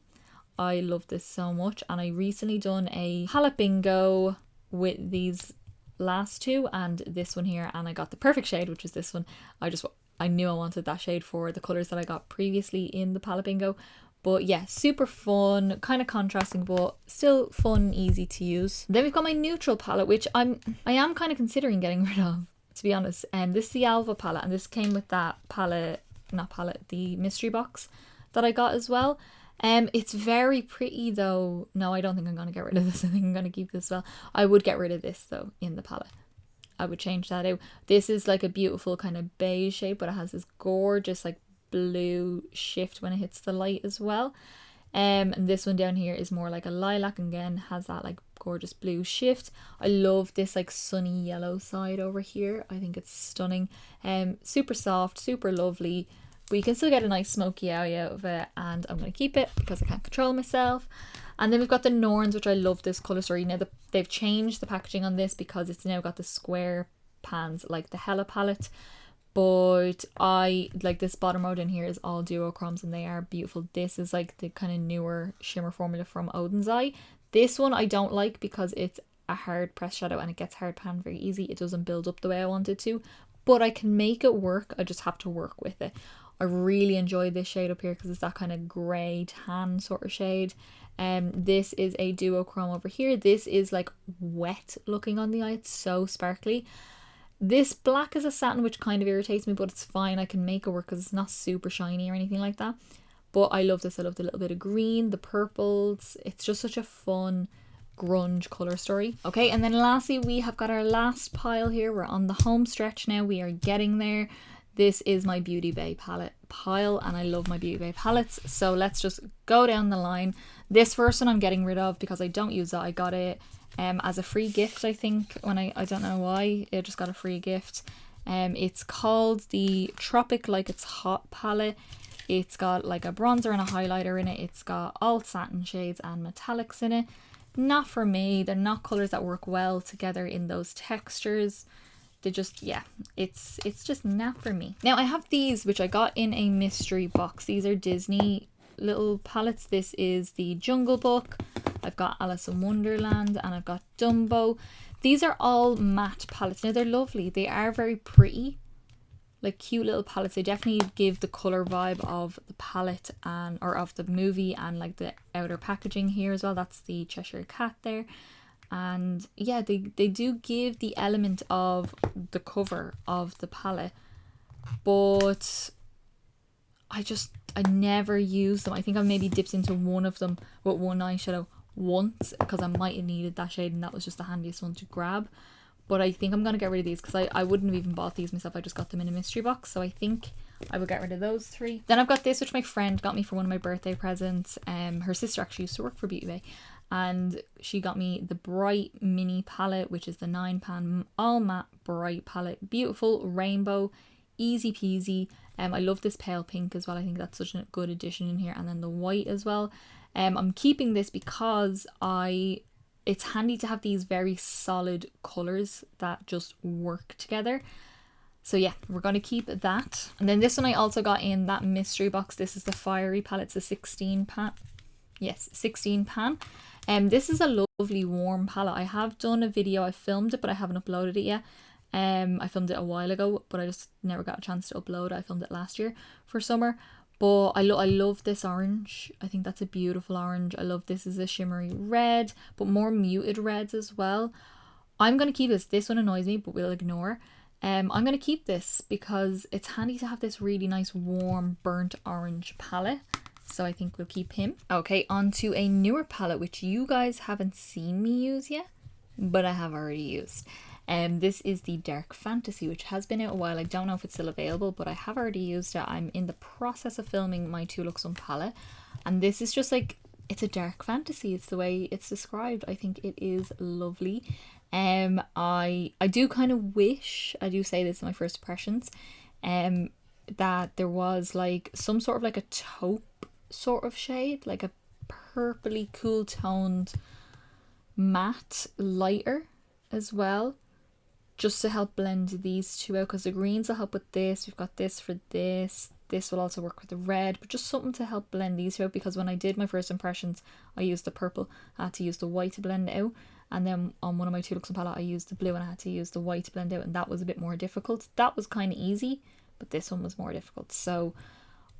I love this so much, and I recently done a palette bingo with these last two and this one here, and I got the perfect shade, which is this one. I knew I wanted that shade for the colours that I got previously in the palette bingo. But yeah, super fun, kind of contrasting, but still fun, easy to use. Then we've got my neutral palette, which I am kind of considering getting rid of, to be honest. And this is the Alva palette, and this came with that the mystery box that I got as well. It's very pretty though. No, I don't think I'm going to get rid of this. I think I'm going to keep this as well. I would get rid of this though in the palette. I would change that out. This is like a beautiful kind of beige shade, but it has this gorgeous like blue shift when it hits the light as well. And this one down here is more like a lilac, and again has that like gorgeous blue shift. I love this like sunny yellow side over here. I think it's stunning. Super soft, super lovely. But you can still get a nice smoky eye out of it, and I'm going to keep it because I can't control myself. And then we've got the Norns, which I love this colour story. Now they've changed the packaging on this because it's now got the square pans like the Hella palette. But I like this bottom row in here is all duochromes, and they are beautiful. This is like the kind of newer shimmer formula from Oden's Eye. This one I don't like because it's a hard press shadow and it gets hard pan very easy. It doesn't build up the way I want it to, but I can make it work. I just have to work with it. I really enjoy this shade up here because it's that kind of grey tan sort of shade. This is a duochrome over here. This is like wet looking on the eye. It's so sparkly. This black is a satin, which kind of irritates me, but it's fine. I can make it work because it's not super shiny or anything like that. But I love this. I love the little bit of green, the purples. It's just such a fun grunge colour story. Okay, and then lastly we have got our last pile here. We're on the home stretch now. We are getting there. This is my Beauty Bay palette pile, and I love my Beauty Bay palettes. So let's just go down the line. This first one I'm getting rid of because I don't use it. I got it as a free gift, I think, when I don't know why. I just got a free gift. It's called the Tropic Like It's Hot palette. It's got like a bronzer and a highlighter in it. It's got all satin shades and metallics in it. Not for me. They're not colours that work well together in those textures. They just, yeah, it's just not for me. Now I have these, which I got in a mystery box. These are Disney little palettes. This is the Jungle Book. I've got Alice in Wonderland, and I've got Dumbo. These are all matte palettes. Now they're lovely. They are very pretty, like cute little palettes. They definitely give the color vibe of the palette and or of the movie, and like the outer packaging here as well. That's the Cheshire Cat there. And yeah, they do give the element of the cover of the palette, but I never use them. I think I maybe dipped into one of them with one eyeshadow once because I might have needed that shade, and that was just the handiest one to grab. But I think I'm going to get rid of these because I wouldn't have even bought these myself. I just got them in a mystery box. So I think I will get rid of those three. Then I've got this, which my friend got me for one of my birthday presents. Her sister actually used to work for Beauty Bay, and she got me the Bright Mini palette, which is the 9-pan all matte bright palette. Beautiful rainbow, easy peasy. I love this pale pink as well. I think that's such a good addition in here. And then the white as well. I'm keeping this because it's handy to have these very solid colours that just work together. So yeah, we're going to keep that. And then this one I also got in that mystery box. This is the Fiery palette. It's a 16 pan. Yes, 16 pan. This is a lovely warm palette. I have done a video. I filmed it, but I haven't uploaded it yet. I filmed it a while ago, but I just never got a chance to upload it. I filmed it last year for summer. But I love this orange. I think that's a beautiful orange. I love this is a shimmery red, but more muted reds as well. I'm going to keep this. This one annoys me, but we'll ignore. I'm going to keep this because it's handy to have this really nice warm burnt orange palette. So I think we'll keep him. Okay, on to a newer palette, which you guys haven't seen me use yet, but I have already used. This is the Dark Fantasy, which has been out a while. I don't know if it's still available, but I have already used it. I'm in the process of filming my 2 Looks One palette, and this is just like, it's a dark fantasy. It's the way it's described. I think it is lovely. I do kind of wish, I do say this in my first impressions, that there was like some sort of like a taupe sort of shade, like a purpley cool toned matte lighter as well, just to help blend these two out, because the greens will help with this. We've got this for this. This will also work with the red, but just something to help blend these two out, because when I did my first impressions, I used the purple. I had to use the white to blend it out. And then on one of my 2 Looks One palette, I used the blue and I had to use the white to blend out, and that was a bit more difficult. That was kind of easy, but this one was more difficult. So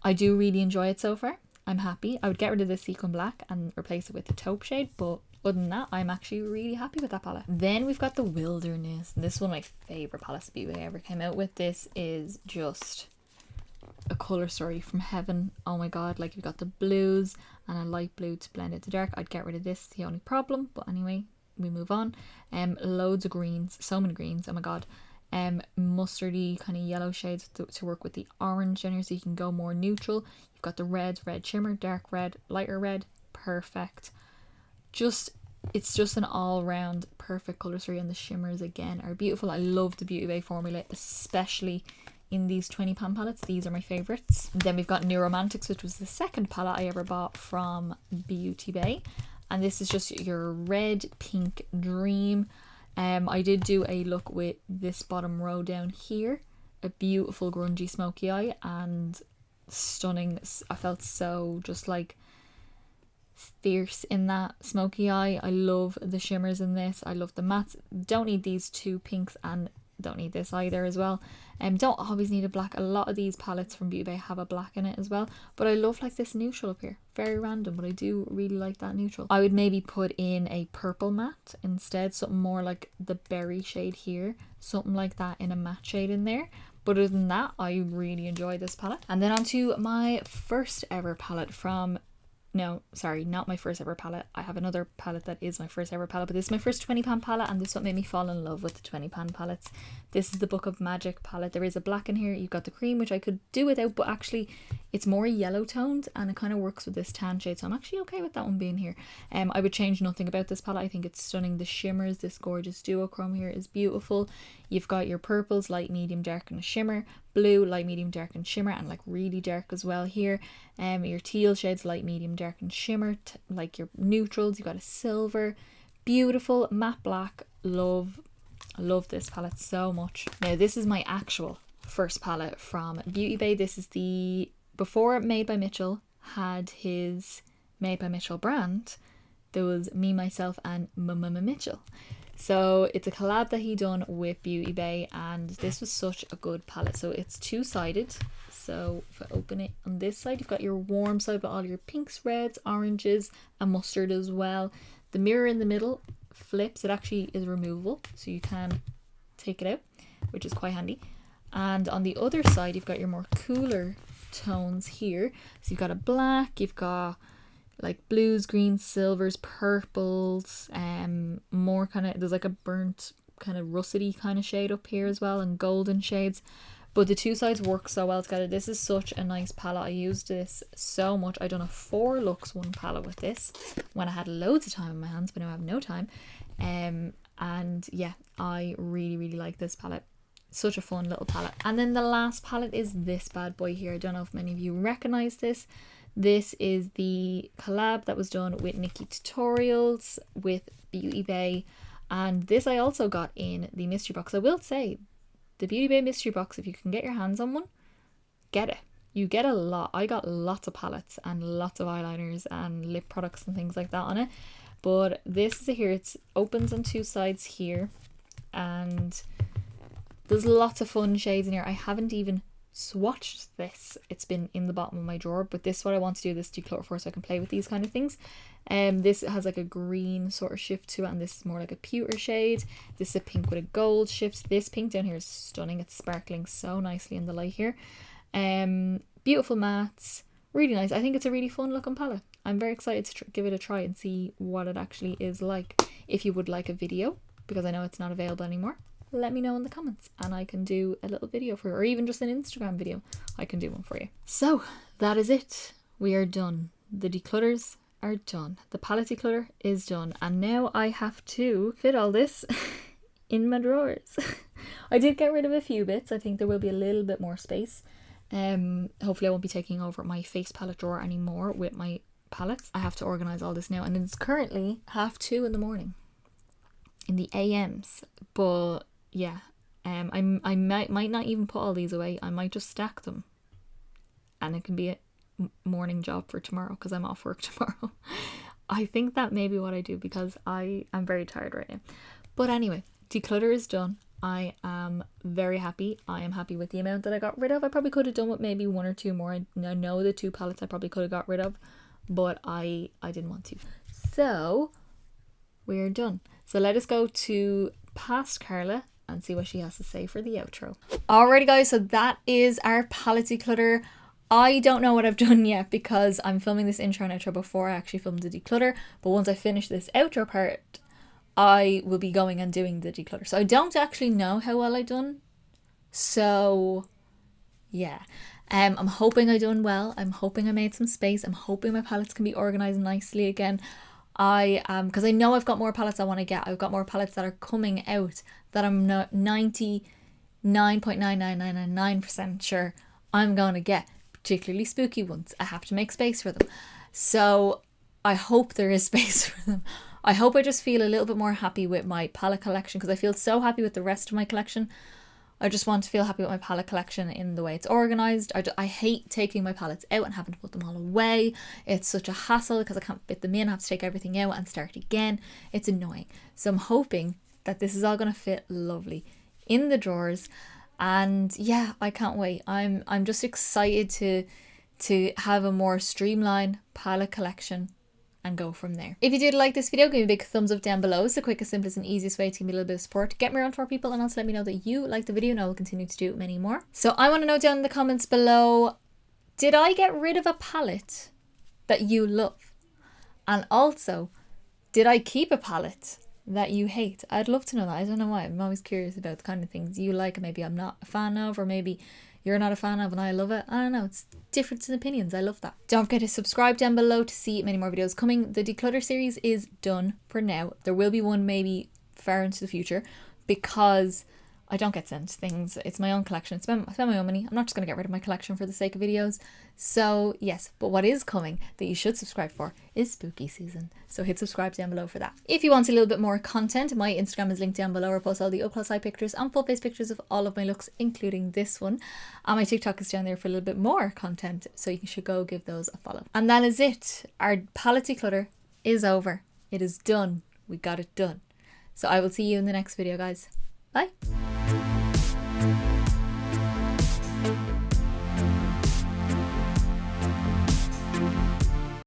I do really enjoy it so far. I'm happy. I would get rid of the sequin black and replace it with the taupe shade, but other than that, I'm actually really happy with that palette. Then we've got the Wilderness. This is one of my favourite palettes Beauty ever came out with. This is just a colour story from heaven. Oh my god, like you've got the blues and a light blue to blend it to dark. I'd get rid of this, the only problem, but anyway, we move on. Loads of greens, so many greens, oh my god. Mustardy kind of yellow shades to work with the orange in here, so you can go more neutral. You've got the reds, red shimmer, dark red, lighter red, perfect. It's just an all-round perfect colour story, and the shimmers again are beautiful. I love the Beauty Bay formula, especially in these 20 pan palettes. These are my favourites. Then we've got New Romantics, which was the second palette I ever bought from Beauty Bay, and this is just your red pink dream. I did do a look with this bottom row down here, a beautiful grungy smoky eye, and stunning. I felt so just like fierce in that smoky eye. I love the shimmers in this. I love the mattes. Don't need these 2 pinks, and don't need this either as well. Don't always need a black. A lot of these palettes from Beauty Bay have a black in it as well, but I love like this neutral up here. Very random, but I do really like that neutral. I would maybe put in a purple matte instead, something more like the berry shade here, something like that in a matte shade in there. But other than that, I really enjoy this palette. And then on to my first ever palette from no, sorry, not my first ever palette. I have another palette that is my first ever palette, but this is my first 20 pan palette, and this is what made me fall in love with the 20 pan palettes. This is the Book of Magic palette. There is a black in here. You've got the cream, which I could do without, but actually it's more yellow toned and it kind of works with this tan shade, so I'm actually okay with that one being here. I would change nothing about this palette. I think it's stunning. The shimmers, this gorgeous duochrome here is beautiful. You've got your purples, light, medium, dark, and a shimmer. Blue, light, medium, dark, and shimmer, and like really dark as well here. Your teal shades, light, medium, dark, and shimmer. Like your neutrals, you've got a silver, beautiful matte black. Love this palette so much. Now this is my actual first palette from Beauty Bay. This is the, before Made by Mitchell had his Made by Mitchell brand, there was Me, Myself, and Mitchell. So it's a collab that he done with Beauty Bay, and this was such a good palette. So it's two-sided. So if I open it on this side, you've got your warm side with all your pinks, reds, oranges, and mustard as well. The mirror in the middle flips. It actually is removable, so you can take it out, which is quite handy. And on the other side, you've got your more cooler tones here. So you've got a black, you've got like blues, greens, silvers, purples, more kind of, there's like a burnt kind of russety kind of shade up here as well, and golden shades. But the two sides work so well together. This is such a nice palette. I used this so much. I done a 4 looks one palette with this when I had loads of time on my hands, but now I have no time. And yeah, I really like this palette. Such a fun little palette. And then the last palette is this bad boy here. I don't know if many of you recognize this. This is the collab that was done with Nikki Tutorials with Beauty Bay, and this I also got in the mystery box. I will say the Beauty Bay mystery box, if you can get your hands on one, get it. You get a lot. I got lots of palettes and lots of eyeliners and lip products and things like that on it, but this is here. It opens on two sides here, and there's lots of fun shades in here. I haven't even swatched this. It's been in the bottom of my drawer, but this is what I want to do this declutter for, so I can play with these kind of things. This has like a green sort of shift to it, and this is more like a pewter shade. This is a pink with a gold shift. This pink down here is stunning. It's sparkling so nicely in the light here. Beautiful mattes, really nice. I think it's a really fun looking palette. I'm very excited to give it a try and see what it actually is like. If you would like a video, because I know it's not available anymore, let me know in the comments and I can do a little video for you, or even just an Instagram video. I can do one for you. So that is it. We are done. The declutters are done. The palette declutter is done, and now I have to fit all this in my drawers. I did get rid of a few bits. I think there will be a little bit more space. Hopefully I won't be taking over my face palette drawer anymore with my palettes. I have to organize all this now, and it's currently 2:30 in the morning, in the AMs. But yeah, I might not even put all these away. I might just stack them, and it can be a morning job for tomorrow because I'm off work tomorrow. I think that may be what I do because I am very tired right now. But anyway, declutter is done. I am very happy. I am happy with the amount that I got rid of. I probably could have done with maybe 1 or 2 more. I know the 2 palettes I probably could have got rid of, but I didn't want to. So we're done. So let us go to past Carla and see what she has to say for the outro. Alrighty guys, so that is our palette declutter. I don't know what I've done yet because I'm filming this intro and outro before I actually filmed the declutter, but once I finish this outro part, I will be going and doing the declutter. So I don't actually know how well I've done. So yeah, I'm hoping I done well. I'm hoping I made some space. I'm hoping my palettes can be organized nicely again. Because I know I've got more palettes I want to get. I've got more palettes that are coming out that I'm not 99.99999% sure I'm going to get, particularly spooky ones. I have to make space for them. So I hope there is space for them. I hope I just feel a little bit more happy with my palette collection, because I feel so happy with the rest of my collection. I just want to feel happy with my palette collection in the way it's organized. I hate taking my palettes out and having to put them all away. It's such a hassle because I can't fit them in. I have to take everything out and start again. It's annoying. So I'm hoping that this is all going to fit lovely in the drawers. And yeah, I can't wait. I'm just excited to have a more streamlined palette collection and go from there. If you did like this video, give me a big thumbs up down below. It's the quickest, simplest and easiest way to give me a little bit of support. Get me around 4 people and also let me know that you like the video, and I will continue to do many more. So I want to know down in the comments below, did I get rid of a palette that you love? And also, did I keep a palette that you hate? I'd love to know that. I don't know why. I'm always curious about the kind of things you like and maybe I'm not a fan of, or maybe you're not a fan of and I love it. I don't know. It's difference in opinions. I love that. Don't forget to subscribe down below to see many more videos coming. The Declutter series is done for now. There will be one maybe far into the future because I don't get sent things. It's my own collection. I spend my own money. I'm not just going to get rid of my collection for the sake of videos. So yes, but what is coming that you should subscribe for is spooky season. So hit subscribe down below for that. If you want a little bit more content, my Instagram is linked down below. I post all the up close eye pictures and full face pictures of all of my looks, including this one. And my TikTok is down there for a little bit more content. So you should go give those a follow. And that is it. Our palette declutter is over. It is done. We got it done. So I will see you in the next video, guys. Bye.